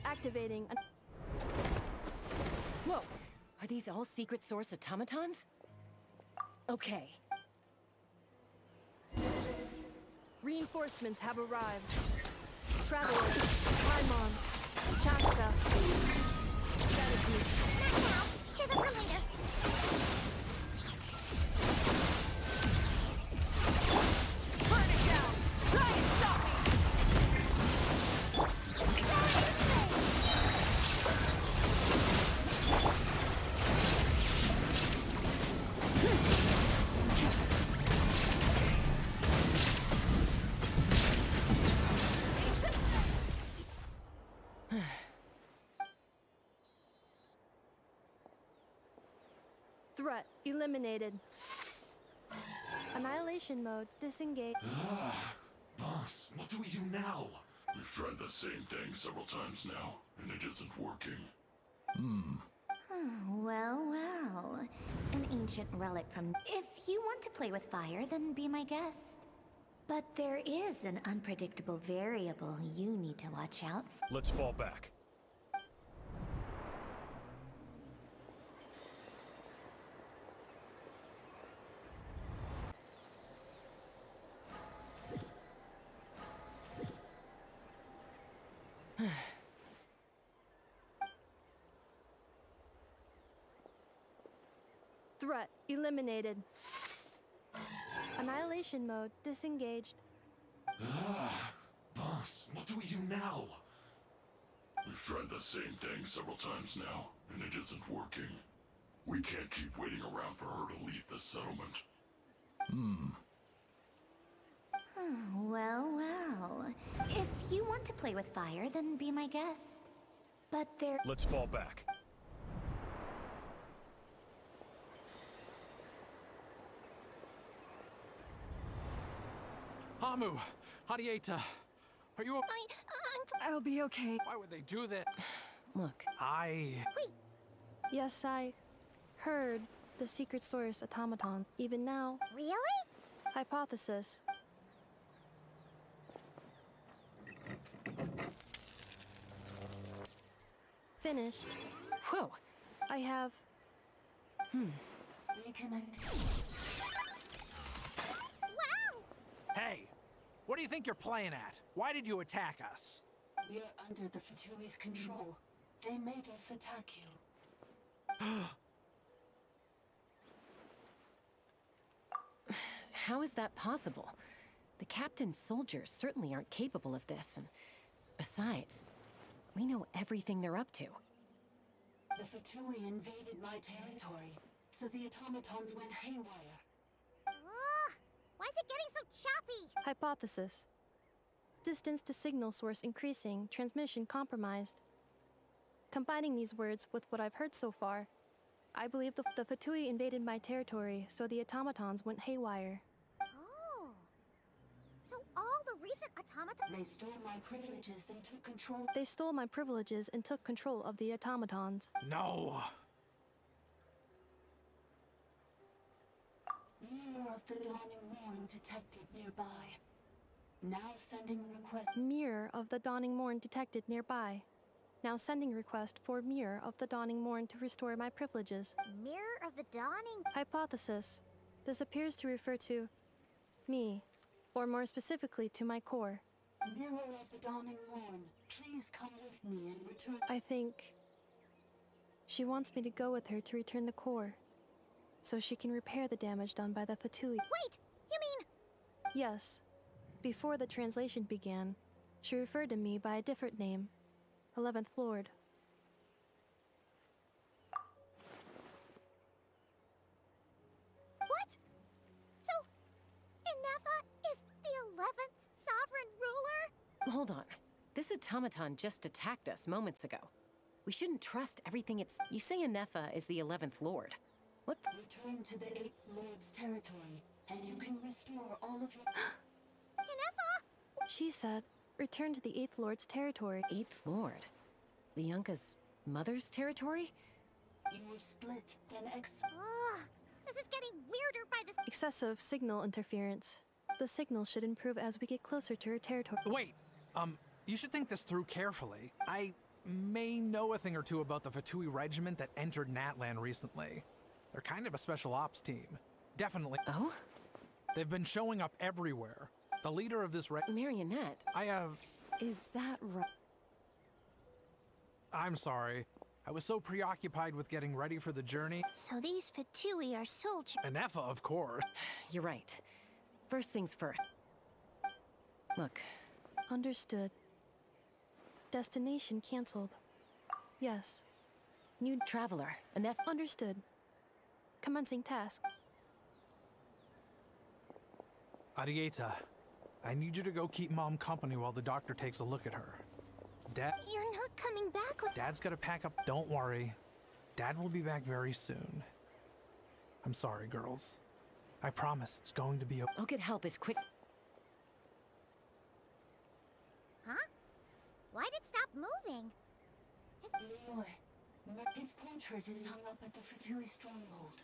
Activating. Whoa! Are these all secret source automatons? Okay. Reinforcements have arrived. Traveler, Paimon, Chaska. Strategy. Not now. Save it for later. Burn it down! Try and stop me! Threat eliminated. Annihilation mode disengaged. Boss, what do we do now? We've tried the same thing several times now, and it isn't working. Well. An ancient relic from... If you want to play with fire, then be my guest. But there is an unpredictable variable you need to watch out for. Let's fall back. Threat eliminated. Annihilation mode disengaged. Boss, what do we do now? We've tried the same thing several times now, and it isn't working. We can't keep waiting around for her to leave the settlement. Well, well. If you want to play with fire, then be my guest. But there— Let's fall back. Hamu, Hadieta, are you? I'll be okay. Why would they do that? Look. Yes, I heard the secret source automaton. Even now. Really? Hypothesis. Finished. Whoa. I have. Hey, what do you think you're playing at? Why did you attack us? We're under the Fatui's control. They made us attack you. How is that possible? The captain's soldiers certainly aren't capable of this, and besides, we know everything they're up to. The Fatui invaded my territory, so the automatons went haywire. Why is it getting so choppy? Hypothesis. Distance to signal source increasing, transmission compromised. Combining these words with what I've heard so far, I believe the Fatui invaded my territory, so the automatons went haywire. Oh. So all the recent automatons— They stole my privileges and took control. They stole my privileges and took control of the automatons. No. Mirror of the Dawning Morn detected nearby. Now sending request. Mirror of the Dawning Morn detected nearby. Now sending request for Mirror of the Dawning Morn to restore my privileges. Mirror of the Dawning? Hypothesis. This appears to refer to me, or more specifically to my core. Mirror of the Dawning Morn, please come with me and return. I think she wants me to go with her to return the core, so she can repair the damage done by the Fatui. Wait! You mean— Yes. Before the translation began, she referred to me by a different name, 11th Lord. What? So, Inefa is the 11th sovereign ruler? Hold on. This automaton just attacked us moments ago. We shouldn't trust everything it's— You say Inefa is the 11th Lord. What— Return to the 8th Lord's territory, and you can restore all of your— Inefa! She said, return to the 8th Lord's territory. 8th Lord? Lianka's mother's territory? You were split, then This is getting weirder by this— Excessive signal interference. The signal should improve as we get closer to her territory. Wait, you should think this through carefully. I may know a thing or two about the Fatui regiment that entered Natlan recently. They're kind of a special ops team. Definitely. Oh? They've been showing up everywhere. The leader of this Marionette. I have— Is that right? I'm sorry. I was so preoccupied with getting ready for the journey. So these Fatui are soldiers. Inefa, of course. You're right. First things first. Look. Understood. Destination canceled. Yes. New traveler. Understood. Commencing task. Arieta, I need you to go keep Mom company while the doctor takes a look at her. Dad— You're not coming back with— Dad's gotta pack up. Don't worry. Dad will be back very soon. I'm sorry, girls. I promise it's going to be okay. I'll get help as quick— Huh? Why'd it stop moving? Leroy, his portrait is hung up at the Fatui stronghold.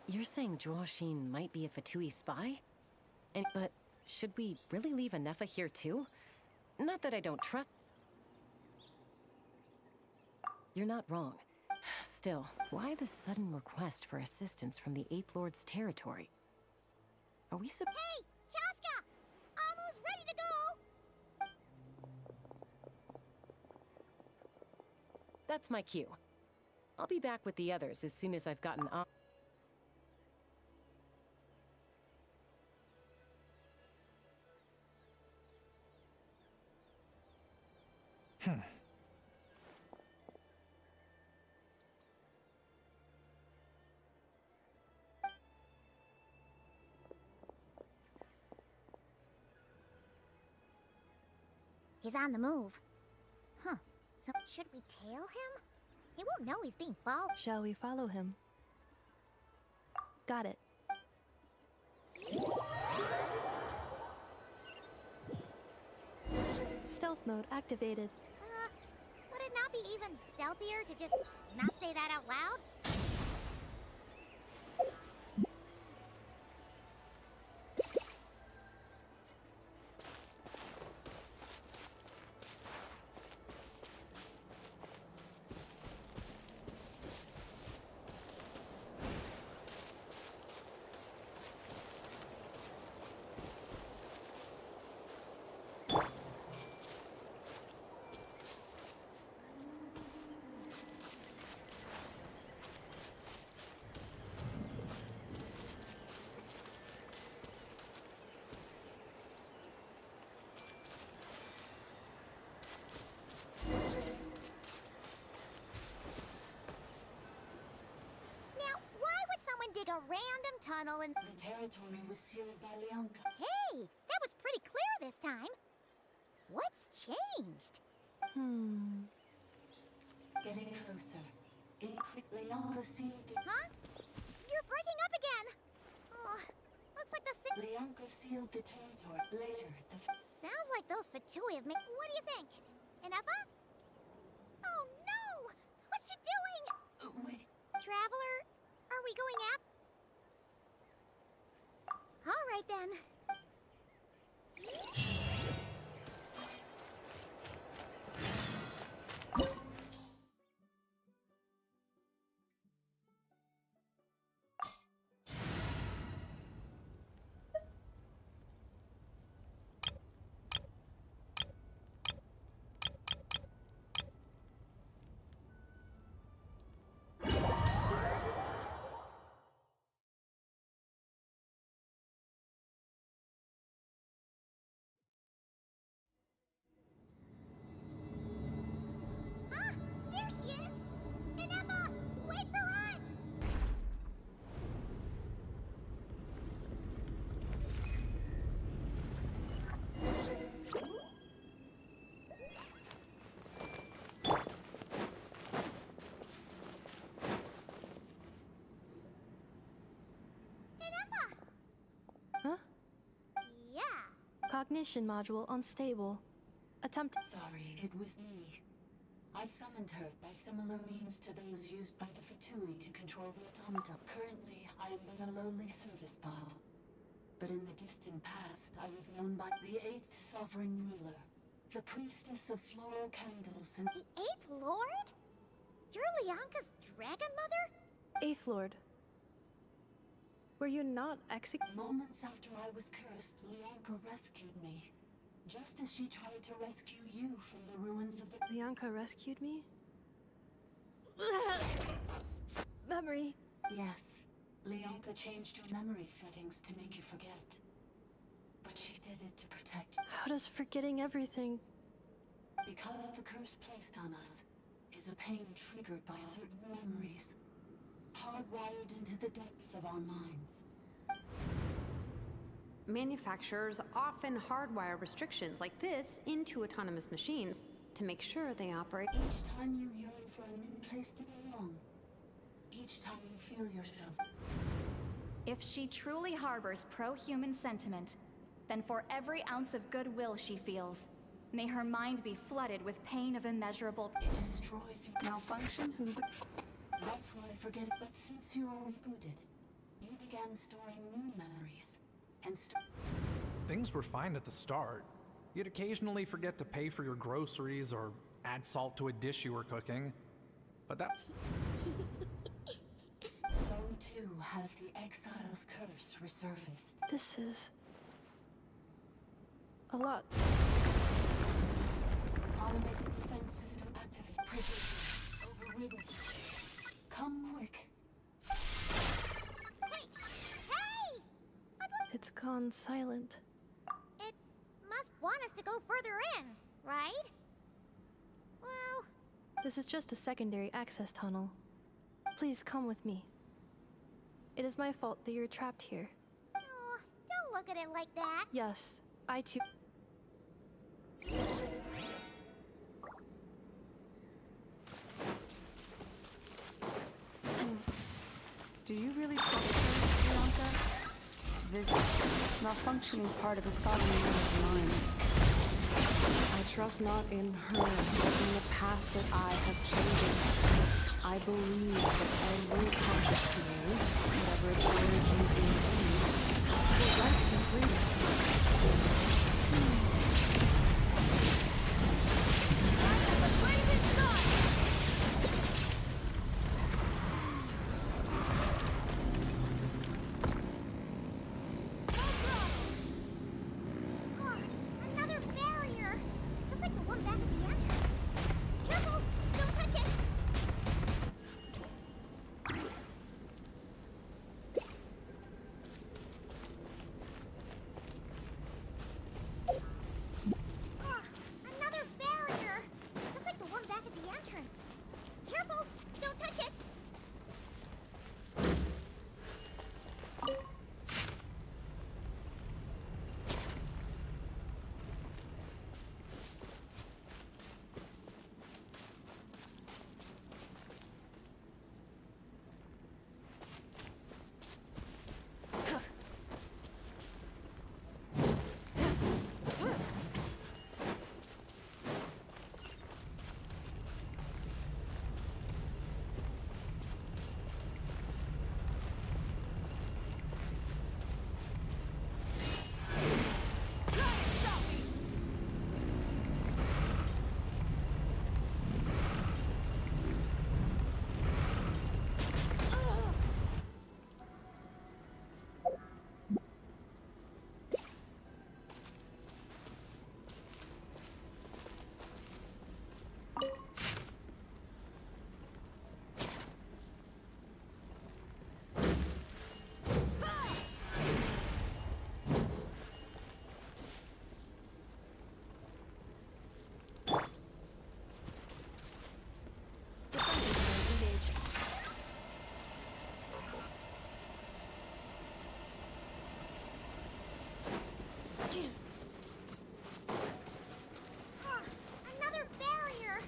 You're saying Joachine might be a Fatui spy? But should we really leave Anefa here too? Not that I don't trust... You're not wrong. Still, why the sudden request for assistance from the Eighth Lord's territory? Are we Hey! Chaska! Almost ready to go! That's my cue. I'll be back with the others as soon as I've gotten up. He's on the move. Huh. So should we tail him? He won't know he's being followed. Shall we follow him? Got it. Stealth mode activated. Would it not be even stealthier to just not say that out loud? Dig a random tunnel and... The territory was sealed by Leonka. Hey! That was pretty clear this time. What's changed? Getting closer. Leonka sealed the... Huh? You're breaking up again! Oh, looks like the... Leonka sealed the territory. Later, the... Sounds like those Fatui have made... What do you think? Inefa? Oh no! What's she doing? Wait. Traveler, are we going up? All right then. There she is! Inefa, wait for us! Inefa! Huh? Yeah. Cognition module unstable. Attempt. Sorry, it was me. I summoned her by similar means to those used by the Fatui to control the automaton. Currently, I am but a lowly service bob. But in the distant past, I was known by the 8th Sovereign Ruler, the Priestess of Floral Candles and... The 8th Lord? You're Leonka's dragon mother? 8th Lord. Were you not executed? Moments after I was cursed, Leonka rescued me. Just as she tried to rescue you from the ruins of the... Leonka rescued me? Memory. Yes. Leonka changed her memory settings to make you forget. But she did it to protect... How does forgetting everything... Because the curse placed on us is a pain triggered by certain memories, hardwired into the depths of our minds. Manufacturers often hardwire restrictions like this into autonomous machines to make sure they operate. Each time you yearn for a new place to belong, each time you feel yourself... If she truly harbors pro-human sentiment, then for every ounce of goodwill she feels, may her mind be flooded with pain of immeasurable... It destroys your malfunction. That's why I forget it. But since you are rebooted, you began storing new memories. And Things were fine at the start. You'd occasionally forget to pay for your groceries or add salt to a dish you were cooking. But that... so too has the Exile's curse resurfaced. This is... a lot. Automated defense system activate. Precision overridden. Come quick. Hey! It's gone silent. It must want us to go further in, right? Well... This is just a secondary access tunnel. Please come with me. It is my fault that you're trapped here. Oh, don't look at it like that. Yes, I too... Do you really trust her, Bianca? This malfunctioning part of the sovereign is mine. I trust not in her, but in the path that I have chosen. I believe that I will accomplish to you, whatever its origins may be, the right to freedom. Another barrier! Just like the one back at the entrance. Careful! Don't touch it! Another barrier! Just like the one back at the entrance. Careful! Don't touch it! Another barrier!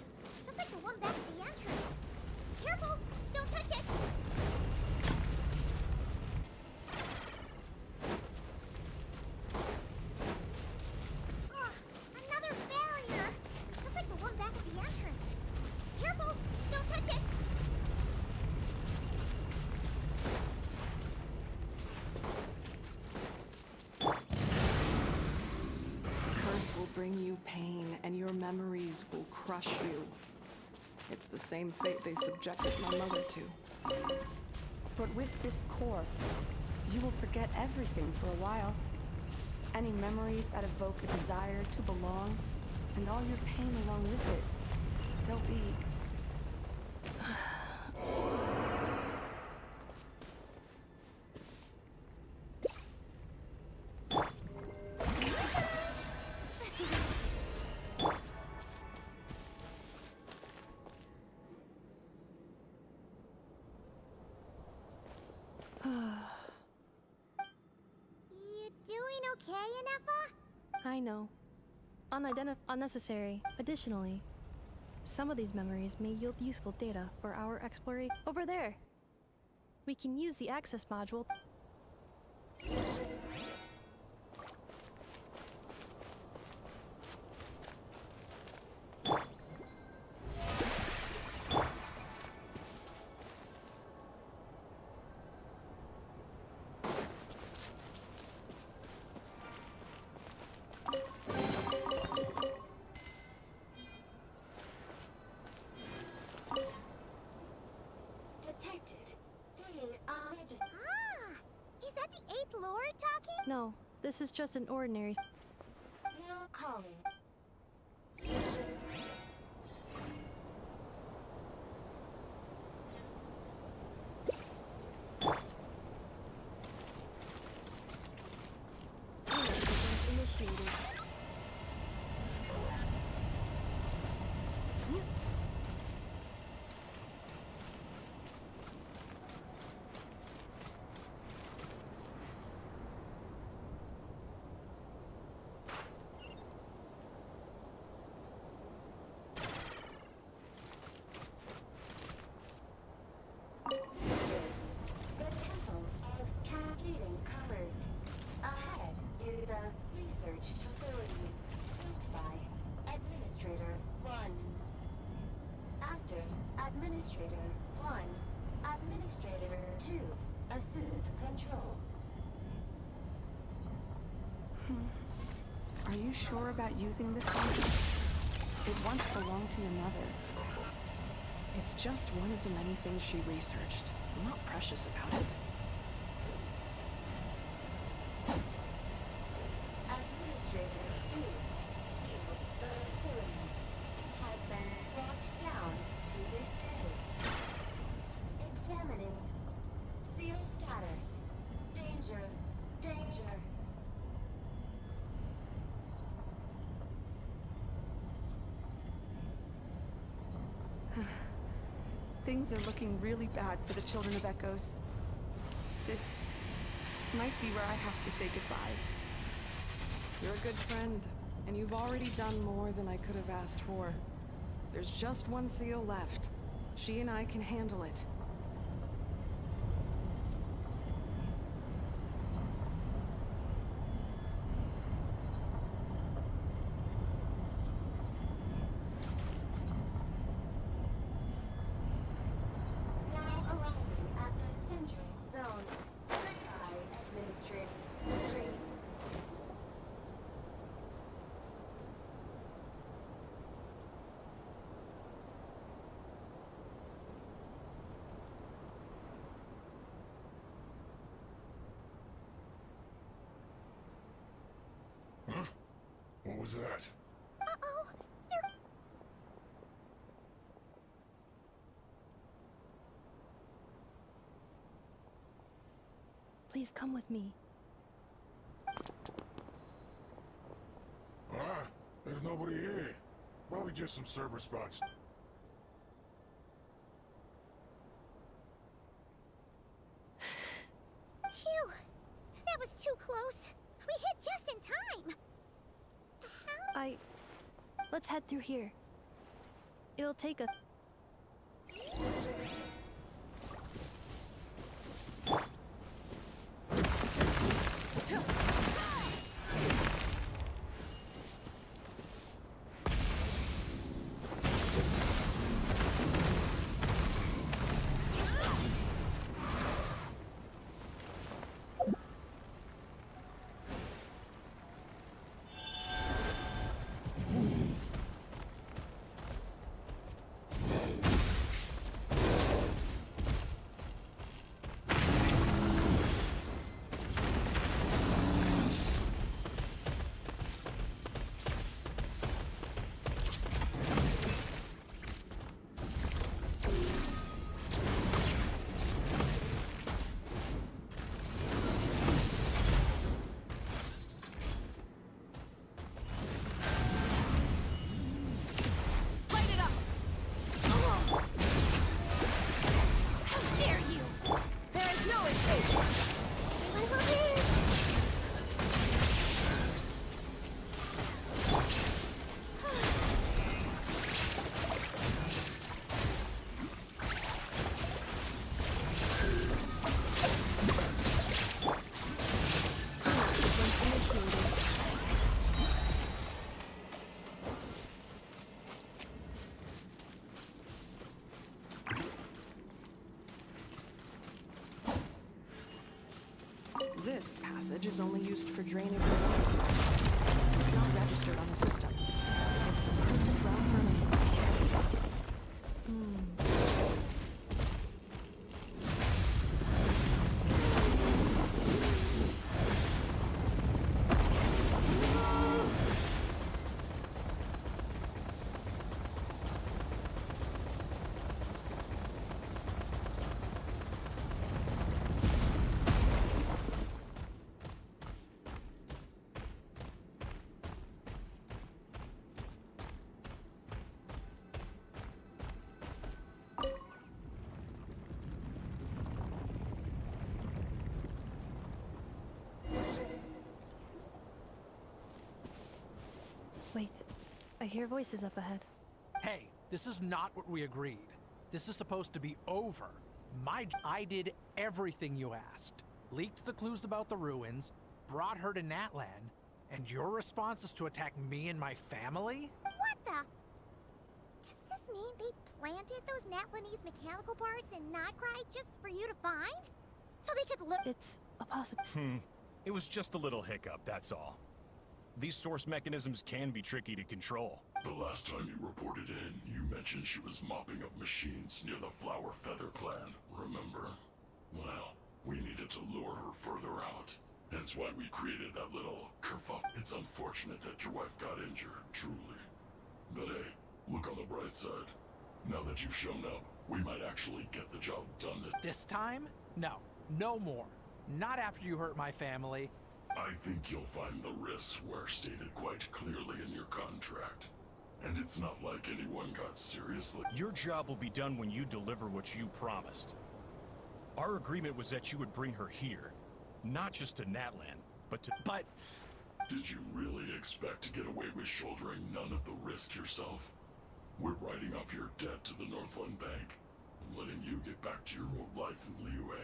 Just like the one back at the entrance. Careful! Don't touch it! Another barrier! Just like the one back at the entrance. Careful! Don't touch it! The curse will bring you pain, and your memories will crush you. It's the same fate they subjected my mother to. But with this core, you will forget everything for a while. Any memories that evoke a desire to belong, and all your pain along with it, they'll be... You doing okay, Inefa? I know. Unnecessary. Additionally, some of these memories may yield useful data for our exploration. Over there! We can use the access module. No, this is just an ordinary. Now calling. Initiated. The Temple of Cascading Colors. Ahead is the research facility, built by Administrator 1. After Administrator 1, Administrator 2 assumed control. Are you sure about using this one? It once belonged to your mother. It's just one of the many things she researched. I'm not precious about it. Administrator 2 sealed the facility. It has been brought down to this day. Examining. Seal status. Danger. Danger. Things are looking really bad for the Children of Echoes. This might be where I have to say goodbye. You're a good friend, and you've already done more than I could have asked for. There's just one seal left. She and I can handle it. Now arriving at the Central Zone. Goodbye, Administrator 3. Huh? What was that? Uh-oh! Please come with me. There's nobody here. Probably just some server spots. Phew! That was too close. We hit just in time. Let's head through here. It'll take a. This passage is only used for draining the water, so it's not registered on the system. It's the perfect route for me. Wait, I hear voices up ahead. Hey, this is not what we agreed. This is supposed to be over. I did everything you asked. Leaked the clues about the ruins, brought her to Natlan, and your response is to attack me and my family? What the? Does this mean they planted those Natlanese mechanical parts in Notcry just for you to find? So they could look— It's a possible— It was just a little hiccup, that's all. These source mechanisms can be tricky to control. The last time you reported in, you mentioned she was mopping up machines near the Flower Feather clan, remember? Well, we needed to lure her further out. Hence why we created that little kerfuff. It's unfortunate that your wife got injured, truly. But hey, look on the bright side. Now that you've shown up, we might actually get the job done. This time? No. No more. Not after you hurt my family. I think you'll find the risks were stated quite clearly in your contract. And it's not like anyone got seriously— Your job will be done when you deliver what you promised. Our agreement was that you would bring her here. Not just to Natlan, but to— But— Did you really expect to get away with shouldering none of the risk yourself? We're writing off your debt to the Northland Bank and letting you get back to your old life in Liyue.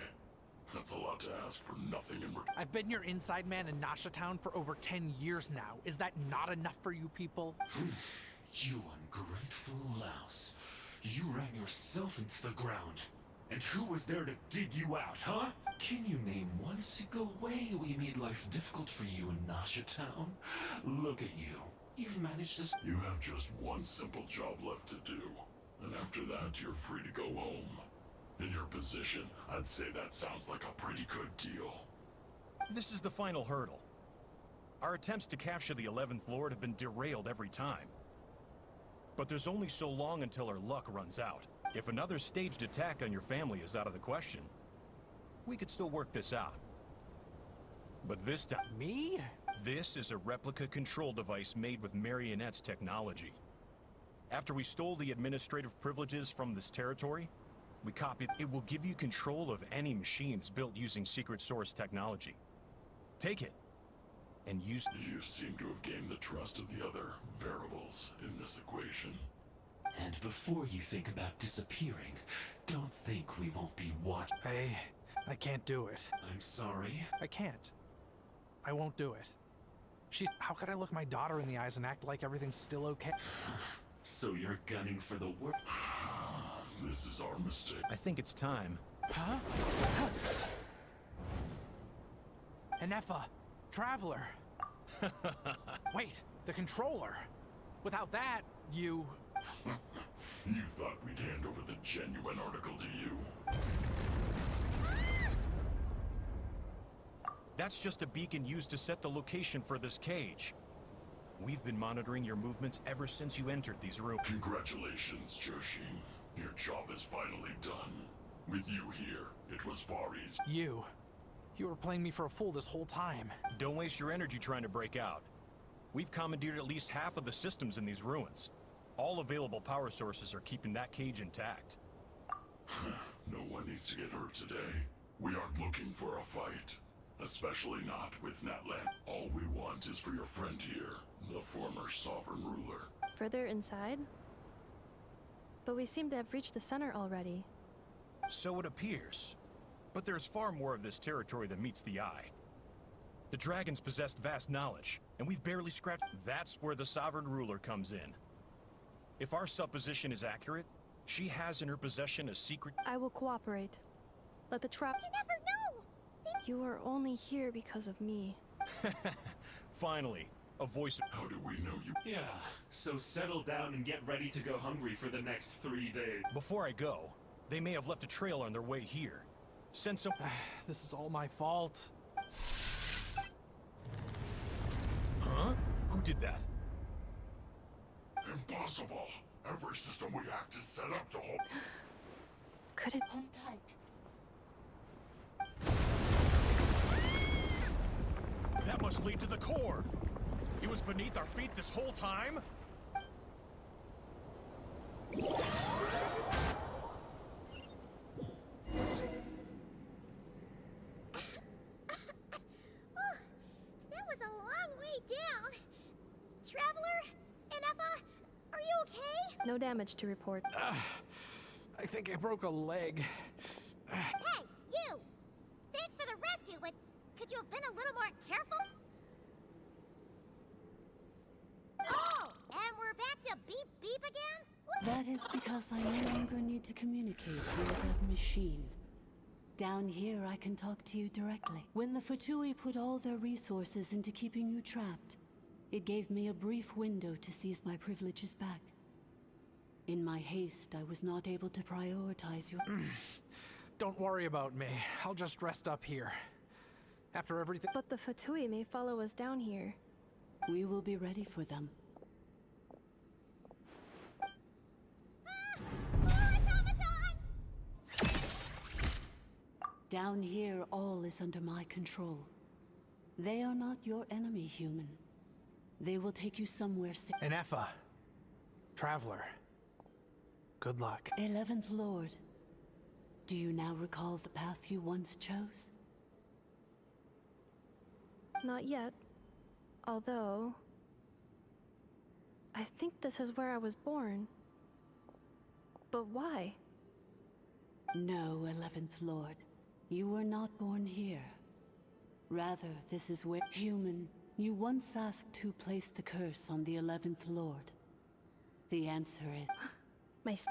That's a lot to ask for nothing in return. I've been your inside man in Nasha Town for over 10 years now. Is that not enough for you people? You ungrateful louse. You ran yourself into the ground. And who was there to dig you out, huh? Can you name one single way we made life difficult for you in Nasha Town? Look at you. You've managed to— You have just one simple job left to do. And after that, you're free to go home. In your position, I'd say that sounds like a pretty good deal. This is the final hurdle. Our attempts to capture the 11th Lord have been derailed every time. But there's only so long until our luck runs out. If another staged attack on your family is out of the question, we could still work this out. But this time— Me? This is a replica control device made with Marionette's technology. After we stole the administrative privileges from this territory, we copied— It will give you control of any machines built using secret source technology. Take it, and use— You seem to have gained the trust of the other variables in this equation. And before you think about disappearing, don't think we won't be watching. I can't do it. I'm sorry. I can't. I won't do it. How could I look my daughter in the eyes and act like everything's still okay? So you're gunning for the work? This is our mistake. I think it's time. Huh? Enefa, Traveler. Wait, the controller. Without that, you... You thought we'd hand over the genuine article to you? That's just a beacon used to set the location for this cage. We've been monitoring your movements ever since you entered these rooms. Congratulations, Joshin. Your job is finally done. With you here, it was far easier. You were playing me for a fool this whole time. Don't waste your energy trying to break out. We've commandeered at least half of the systems in these ruins. All available power sources are keeping that cage intact. No one needs to get hurt today. We aren't looking for a fight. Especially not with Natlan. All we want is for your friend here, the former sovereign ruler. Further inside? But we seem to have reached the center already. So it appears. But there's far more of this territory than meets the eye. The dragons possessed vast knowledge, and we've barely scratched— That's where the sovereign ruler comes in. If our supposition is accurate, she has in her possession a secret— I will cooperate. Let the trap— You never know! You are only here because of me. Finally, a voice— How do we know you? Yeah, so settle down and get ready to go hungry for the next 3 days. Before I go, they may have left a trail on their way here. Send some— This is all my fault. Huh? Who did that? Impossible! Every system we hacked is set up to hold— Could it— Hold tight. That must lead to the core! It was beneath our feet this whole time? That was a long way down. Traveler, Ineffa? Are you okay? No damage to report. I think I broke a leg. Hey, you! Thanks for the rescue, but could you have been a little more careful? Oh, and we're back to beep beep again? That is because I no longer need to communicate via that machine. Down here, I can talk to you directly. When the Fatui put all their resources into keeping you trapped, it gave me a brief window to seize my privileges back. In my haste, I was not able to prioritize you. Don't worry about me. I'll just rest up here. After everything— But the Fatui may follow us down here. We will be ready for them. Down here, all is under my control. They are not your enemy, human. They will take you somewhere safe. Ineffa. Traveler. Good luck. 11th Lord. Do you now recall the path you once chose? Not yet. Although... I think this is where I was born. But why? No, 11th Lord. You were not born here. Rather, this is where— Human, you once asked who placed the curse on the 11th Lord. The answer is...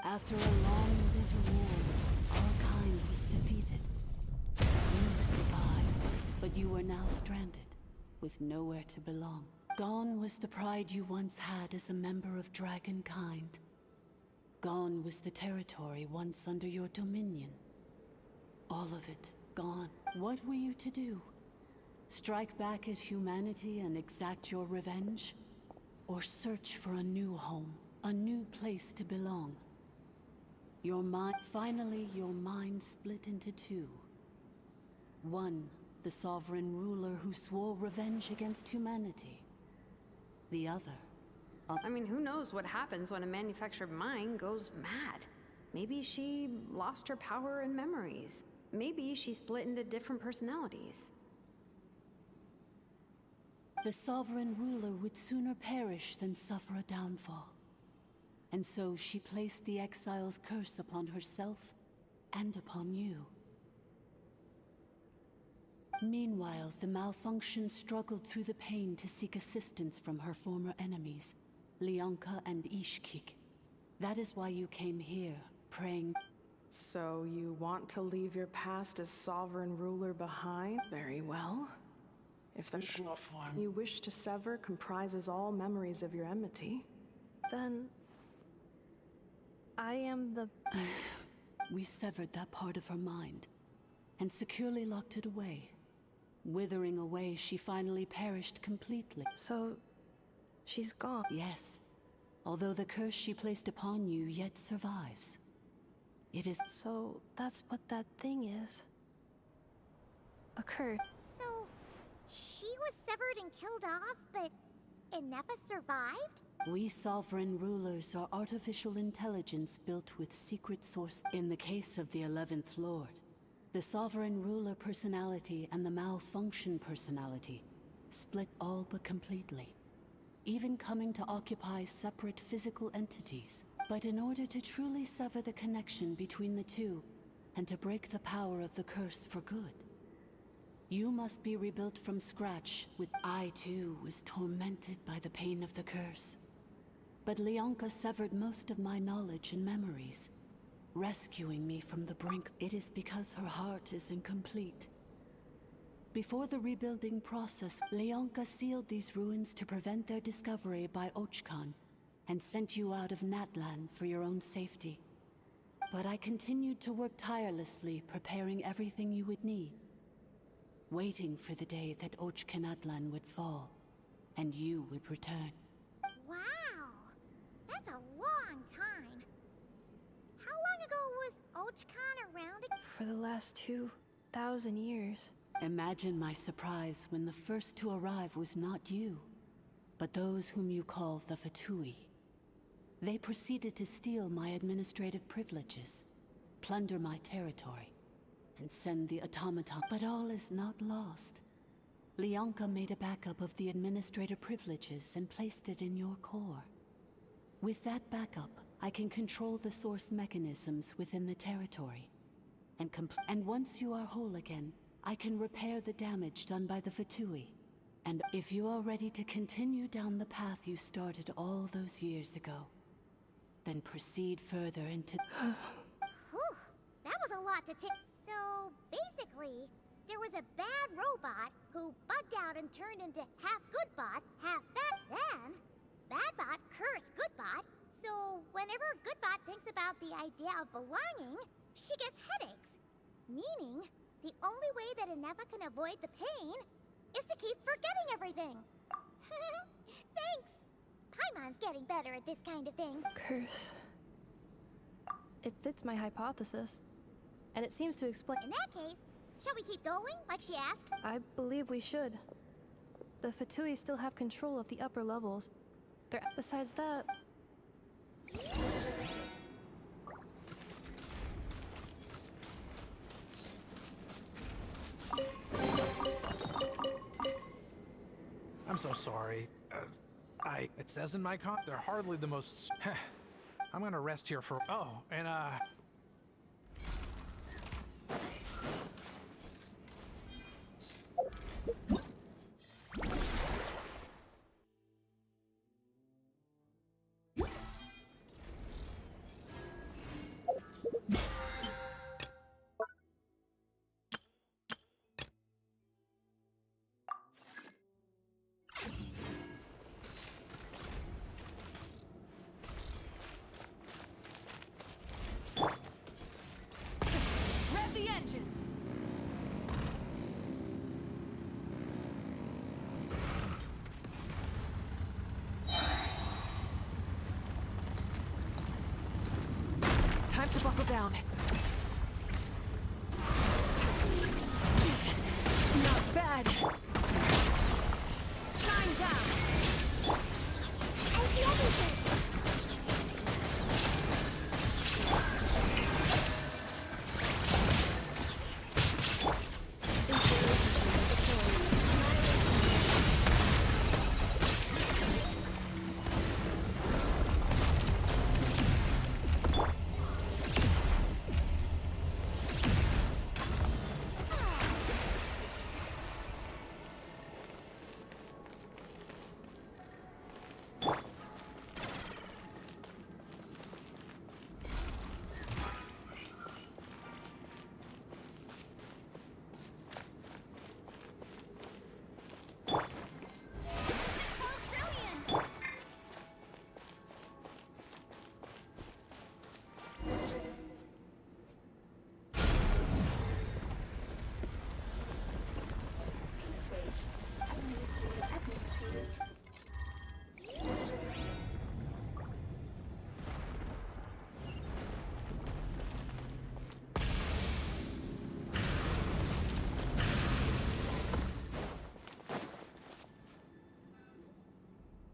After a long, bitter war, our kind was defeated. You survived, but you are now stranded, with nowhere to belong. Gone was the pride you once had as a member of Dragonkind. Gone was the territory once under your dominion. All of it gone. What were you to do? Strike back at humanity and exact your revenge? Or search for a new home, a new place to belong? Finally, your mind split into two. One, the sovereign ruler who swore revenge against humanity. The other, I mean, who knows what happens when a manufactured mind goes mad? Maybe she lost her power and memories. Maybe she split into different personalities. The sovereign ruler would sooner perish than suffer a downfall. And so she placed the exile's curse upon herself and upon you. Meanwhile, the malfunction struggled through the pain to seek assistance from her former enemies, Leonka and Ishkik. That is why you came here, praying. So you want to leave your past as sovereign ruler behind? Very well. If the you wish to sever comprises all memories of your enmity, then... I am the... We severed that part of her mind, and securely locked it away. Withering away, she finally perished completely. So... she's gone? Yes. Although the curse she placed upon you yet survives. It is... So, that's what that thing is. A curse. So, she was severed and killed off, but Ineffa survived? We sovereign rulers are artificial intelligence built with secret source. In the case of the 11th Lord, the sovereign ruler personality and the malfunction personality split all but completely, even coming to occupy separate physical entities. But in order to truly sever the connection between the two, and to break the power of the curse for good, you must be rebuilt from scratch. I too was tormented by the pain of the curse. But Leonka severed most of my knowledge and memories, rescuing me from the brink. It is because her heart is incomplete. Before the rebuilding process, Leonka sealed these ruins to prevent their discovery by Ochkan, and sent you out of Natlan for your own safety. But I continued to work tirelessly, preparing everything you would need, waiting for the day that Ochkanatlan would fall, and you would return. Wow! That's a long time. How long ago was Ochkan around again? For the last 2,000 years. Imagine my surprise when the first to arrive was not you, but those whom you call the Fatui. They proceeded to steal my administrative privileges, plunder my territory, and send the automaton. But all is not lost. Leonka made a backup of the administrative privileges and placed it in your core. With that backup, I can control the source mechanisms within the territory. And once you are whole again, I can repair the damage done by the Fatui. And if you are ready to continue down the path you started all those years ago, then proceed further into... Whew, that was a lot to take. So, basically, there was a bad robot who bugged out and turned into half good bot, half bad. Then, bad bot cursed good bot, so whenever good bot thinks about the idea of belonging, she gets headaches. Meaning, the only way that Inefa can avoid the pain is to keep forgetting everything. Thanks. Paimon's getting better at this kind of thing. Curse. It fits my hypothesis. And it seems to explain... In that case, shall we keep going, like she asked? I believe we should. The Fatui still have control of the upper levels. Besides that... I'm so sorry. It says in my they're hardly the most... I'm gonna rest here for... Oh, and Rev the engines! Time to buckle down. Not bad. Shine down! I see everything!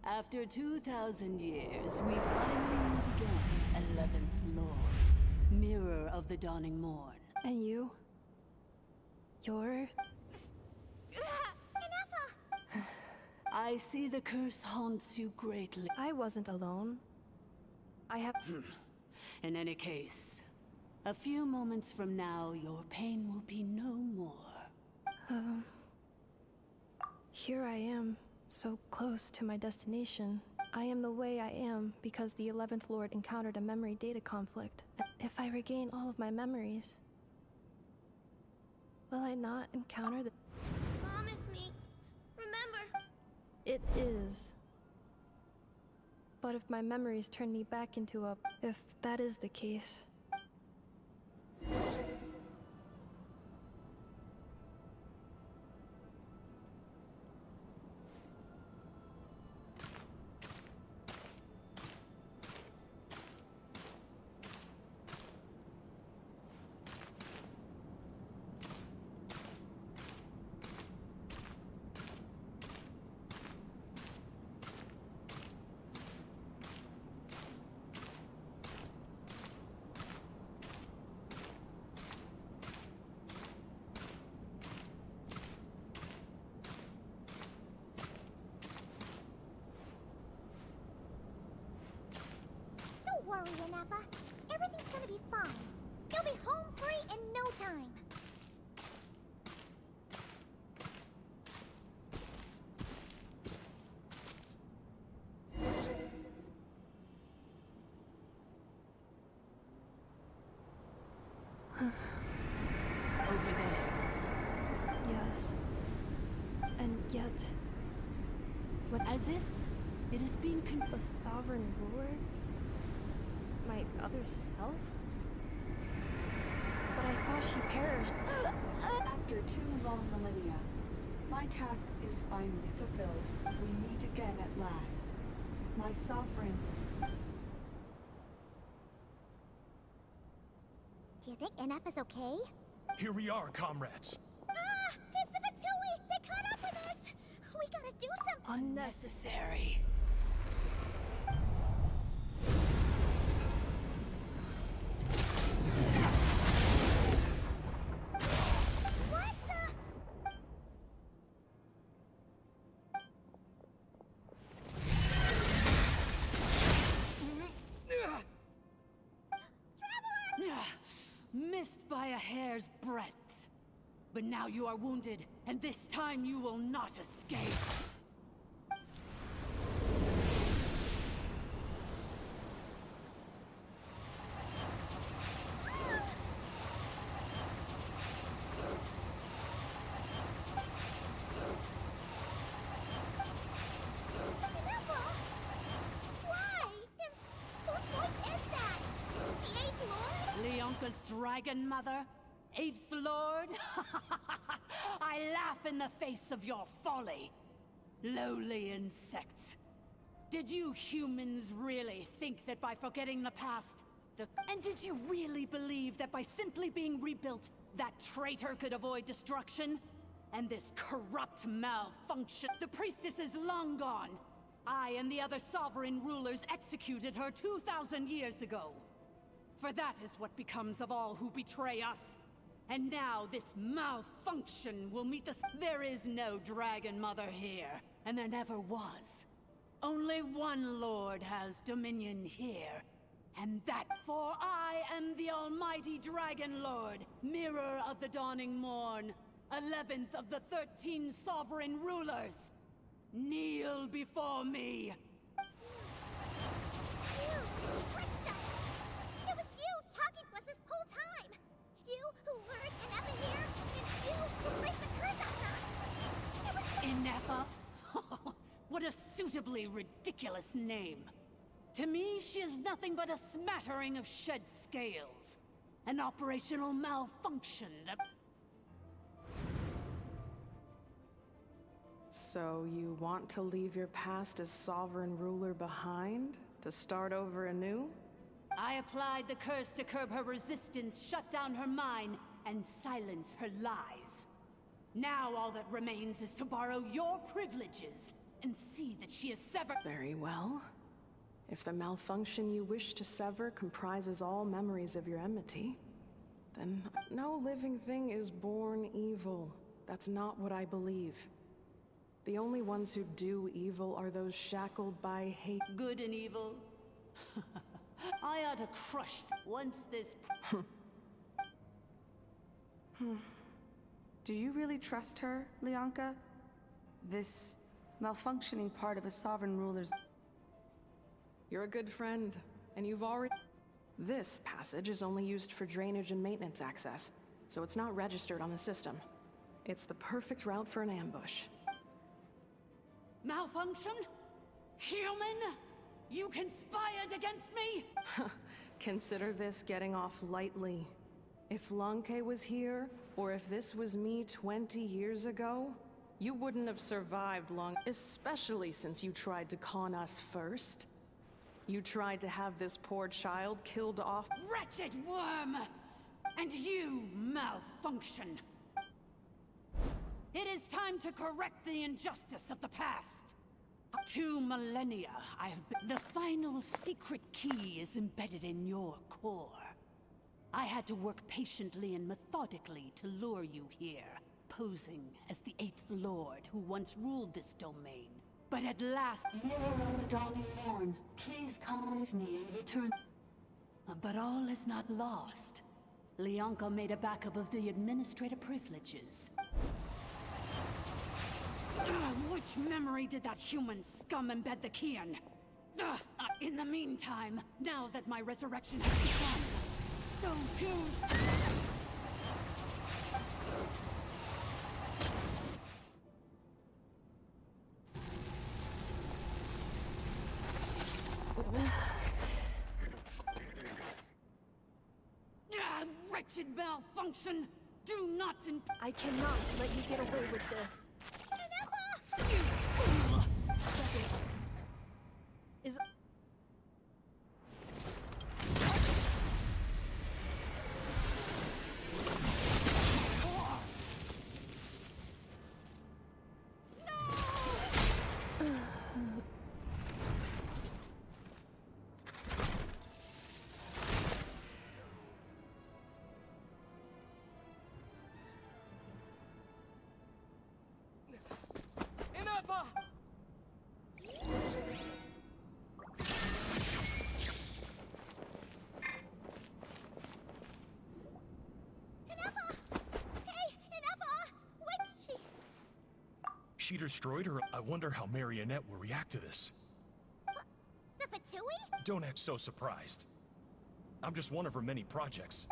After 2,000 years, we finally meet again, 11th Lord, Mirror of the Dawning Morn. And you? You're... I see the curse haunts you greatly. I wasn't alone. I have... In any case, a few moments from now, your pain will be no more. Here I am, so close to my destination. I am the way I am because the 11th Lord encountered a memory data conflict. If I regain all of my memories, will I not encounter the... Promise me. Remember. It is. But if my memories turn me back into a... If that is the case... worry, Ineppa. Everything's gonna be fine. You'll be home free in no time. Over there. Yes. And yet... What, As if it is being the sovereign ruler? My other self? But I thought she perished. After 2 long millennia, my task is finally fulfilled. We meet again at last. My sovereign. Do you think Ineppa's okay? Here we are, comrades. Ah! It's the Fatui! They caught up with us! We gotta do something! unnecessary. What the? Missed by a hair's breadth. But now you are wounded, and this time you will not escape. Ineppa! Why? And whose voice is that? The 8th Lord? Leonka's dragon mother? 8th Lord? I laugh in the face of your folly. Lowly insects. Did you humans really think that by forgetting the past, and did you really believe that by simply being rebuilt, that traitor could avoid destruction? And this corrupt malfunction? The priestess is long gone. I and the other sovereign rulers executed her 2,000 years ago. For that is what becomes of all who betray us. And now this malfunction will meet the... There is no Dragon Mother here, and there never was. Only one Lord has dominion here, and that... For I am the almighty Dragon Lord, Mirror of the Dawning Morn, 11th of the 13 sovereign rulers. Kneel before me. You tricked us! It was you talking to us this whole time! You who lured Ineppa here, and you who placed the curse on her! It was... Ineppa? What a suitably ridiculous name. To me, she is nothing but a smattering of shed scales. An operational malfunction that... So you want to leave your past as sovereign ruler behind? To start over anew? I applied the curse to curb her resistance, shut down her mind, and silence her lies. Now all that remains is to borrow your privileges and see that she is severed. Very well. If the malfunction you wish to sever comprises all memories of your enmity, then no living thing is born evil. That's not what I believe. The only ones who do evil are those shackled by hate. Good and evil? I ought to crush once this... Do you really trust her, Leonka? This malfunctioning part of a sovereign ruler's... You're a good friend, and you've already... This passage is only used for drainage and maintenance access, so it's not registered on the system. It's the perfect route for an ambush. Malfunction? Human? You conspired against me? Consider this getting off lightly. If Lanke was here, or if this was me 20 years ago, you wouldn't have survived long, especially since you tried to con us first. You tried to have this poor child killed off. Wretched worm! And you, malfunction! It is time to correct the injustice of the past. 2 millennia I have been... The final secret key is embedded in your core. I had to work patiently and methodically to lure you here, posing as the 8th Lord who once ruled this domain. But at last... Mirror of the Dawning Morn, please come with me and return... But all is not lost. Leonka made a backup of the administrator privileges. Which memory did that human scum embed the key in? In the meantime, now that my resurrection has begun, so too... Wretched malfunction! Do not I cannot let you get away with this. You fool! Is... She destroyed her. I wonder how Marionette will react to this. The Fatui? Don't act so surprised. I'm just one of her many projects.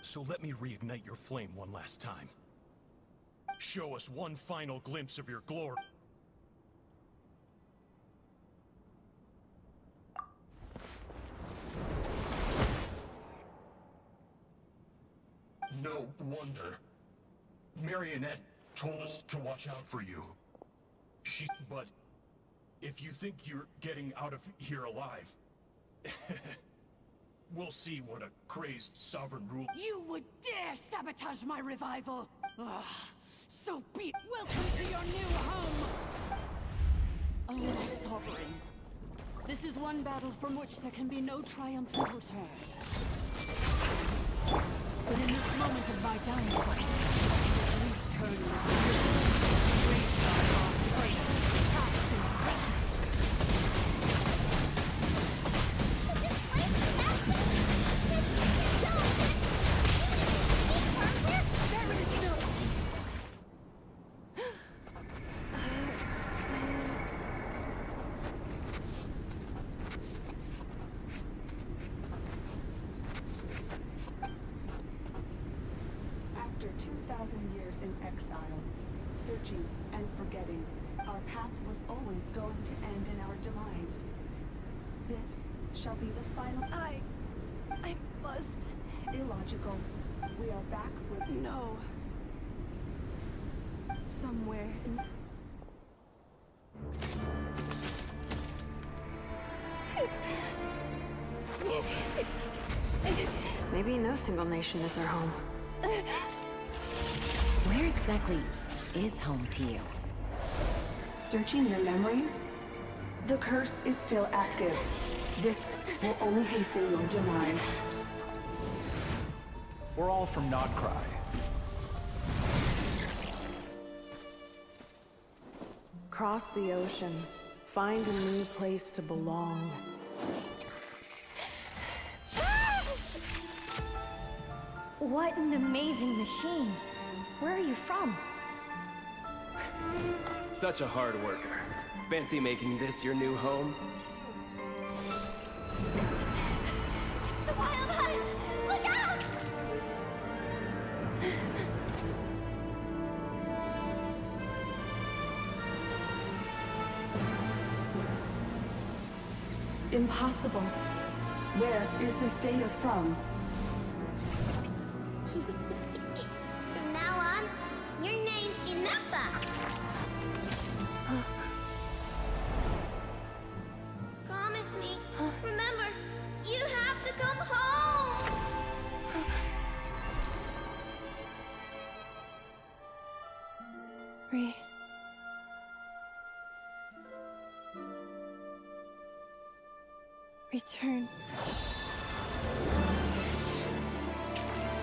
So let me reignite your flame one last time. Show us one final glimpse of your glory. No wonder. Marionette told us to watch out for you. But if you think you're getting out of here alive, we'll see what a crazed sovereign rule. You would dare sabotage my revival! Ugh, so be it. Welcome to your new home! Oh, my sovereign. This is one battle from which there can be no triumphant return. But in this moment of my downfall, at least turn this great our praise, past and present. After 2,000 years in exile, searching and forgetting, our path was always going to end in our demise. This shall be the final... I must... Illogical. We are back with... No. Somewhere in... Maybe no single nation is our home. Where exactly is home to you? Searching your memories? The curse is still active. This will only hasten your demise. We're all from Nodcry. Cross the ocean. Find a new place to belong. What an amazing machine. Where are you from? Such a hard worker. Fancy making this your new home? The Wild Hunt! Look out! Impossible. Where is this data from? From now on, your name's Inappa. Promise me. Remember, you have to come home. Return.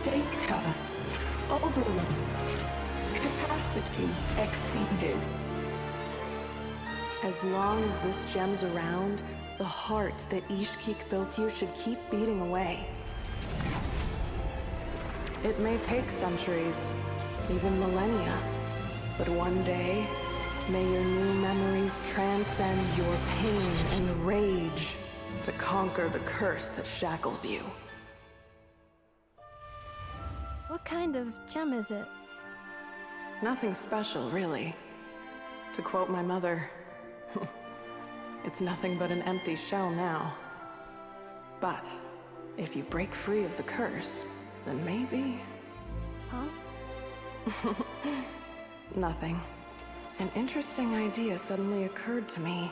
Data. Overload. Capacity exceeded. As long as this gem's around, The heart that Ishkik built you should keep beating away. It may take centuries, even millennia, but one day, may your new memories transcend your pain and rage to conquer the curse that shackles you. What kind of gem is it? Nothing special, really. To quote my mother, it's nothing but an empty shell now. But if you break free of the curse, then maybe... Huh? Nothing. An interesting idea suddenly occurred to me.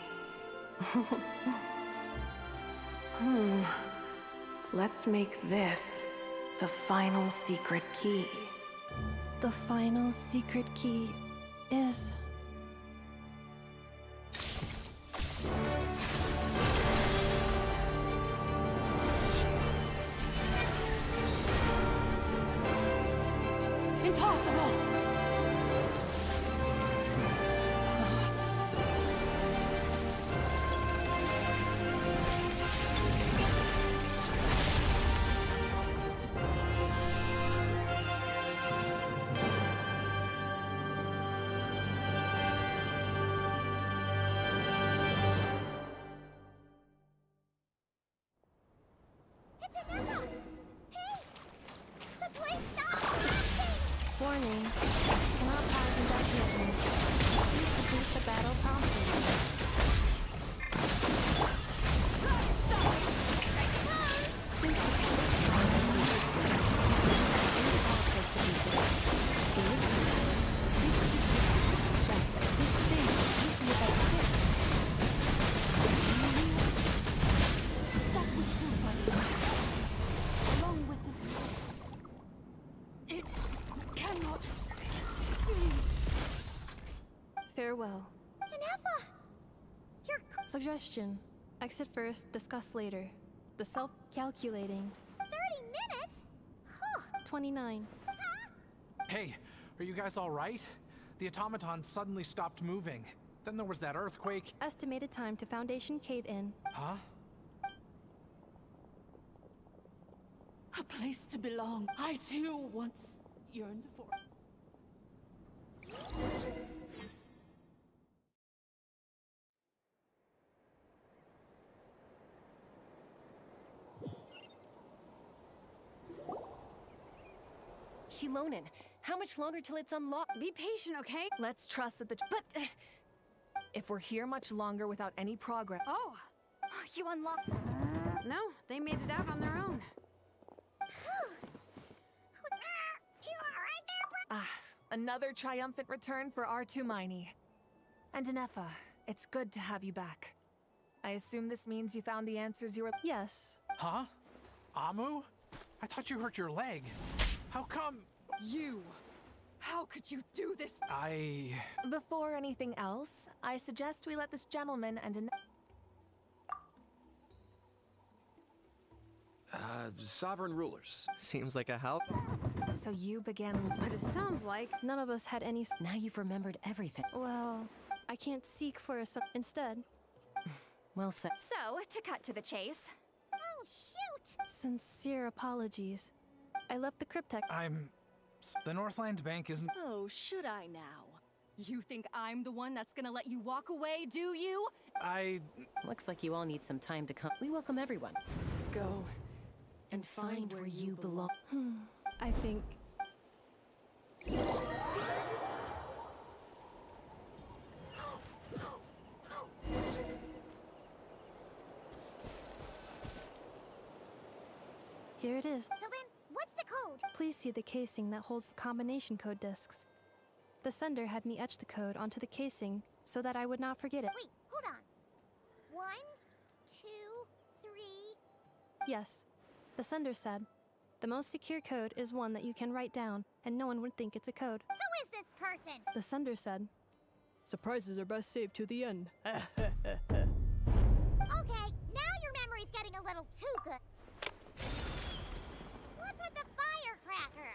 Let's make this the final secret key. The final secret key is... Impossible! Warning. Cannot pause indefinitely. Please complete the battle promptly. Farewell. Inefa! You're... Suggestion. Exit first, discuss later. The self-calculating. 30 minutes? Huh. 29. Hey, are you guys all right? The automaton suddenly stopped moving. Then there was that earthquake. Estimated time to Foundation cave-in. Huh? A place to belong. I too once yearned for. Shilonen, how much longer till it's unlocked? Be patient, okay? Let's trust that the... But... if we're here much longer without any progress... Oh! You unlocked... No, they made it out on their own. You alright there, bro? Ah, another triumphant return for R2 Miney. And Inefa, it's good to have you back. I assume this means you found the answers you were... Yes. Huh? Amu? I thought you hurt your leg. How come? You! How could you do this? I... Before anything else, I suggest we let this gentleman and Sovereign rulers. Seems like a help. So you began... But it sounds like... None of us had any... Now you've remembered everything. Well, I can't seek for a... Instead... Well said. So, to cut to the chase. Oh, shoot! Sincere apologies. I left the cryptech... The Northland Bank isn't... Oh, should I now? You think I'm the one that's gonna let you walk away, do you? Looks like you all need some time to come. We welcome everyone. Go. And find where you belong. I think... Here it is. So then, what's the code? Please see the casing that holds the combination code discs. The sender had me etch the code onto the casing so that I would not forget it. Wait, hold on. 1, 2, 3... Yes. The sender said, the most secure code is one that you can write down, and no one would think it's a code. Who is this person? The sender said, surprises are best saved to the end. Okay, now your memory's getting a little too good. What's with the firecracker?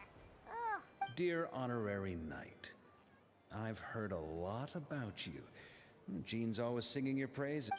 Ugh. Dear Honorary Knight, I've heard a lot about you. Jean's always singing your praise.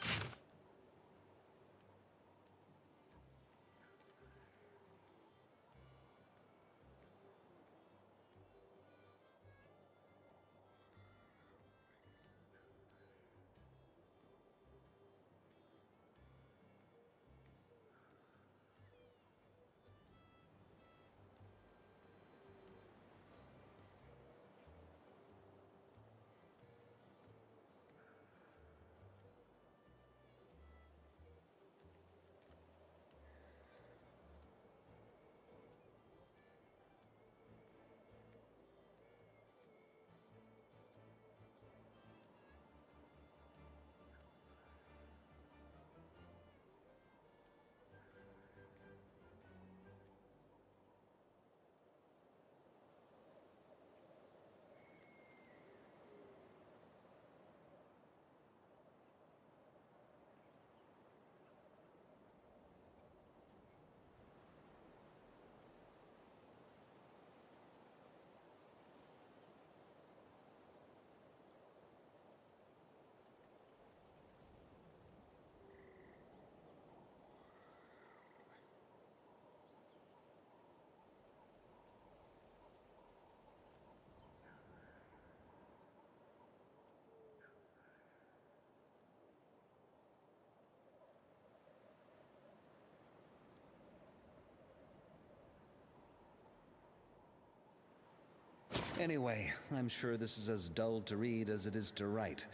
Anyway, I'm sure this is as dull to read as it is to write.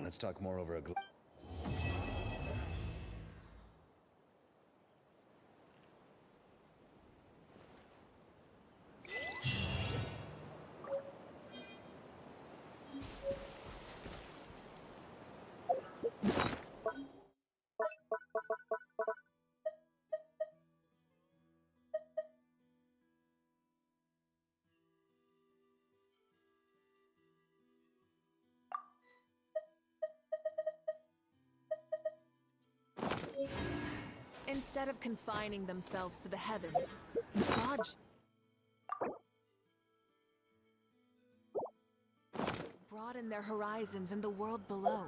Let's talk more over a Instead of confining themselves to the heavens, God broaden their horizons in the world below.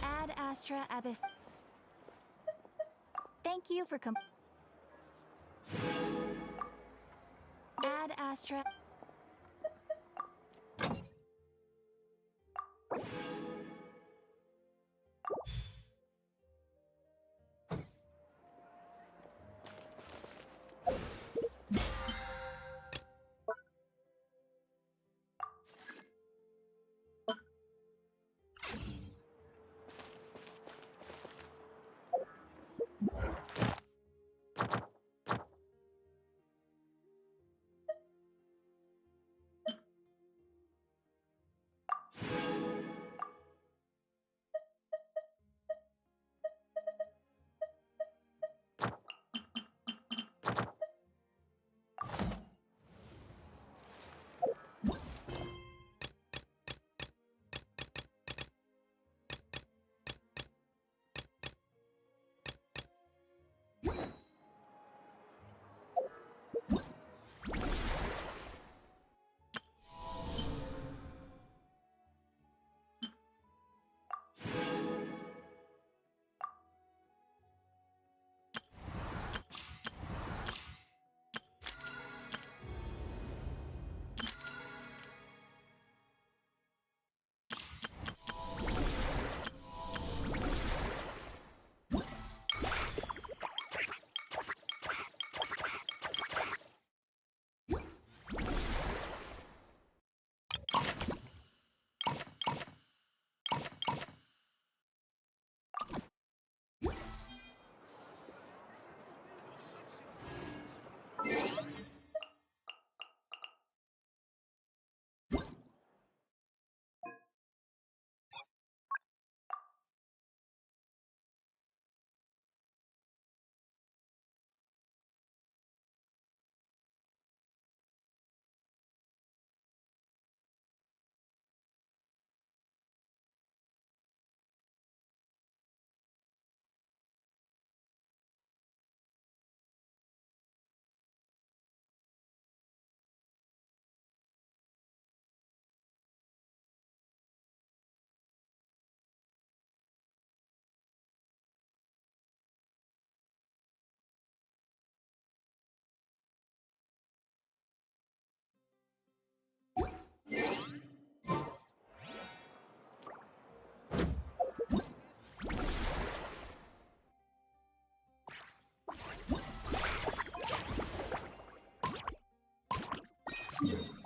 Ad Astra Abyss. Thank you for Ad Astra. glue.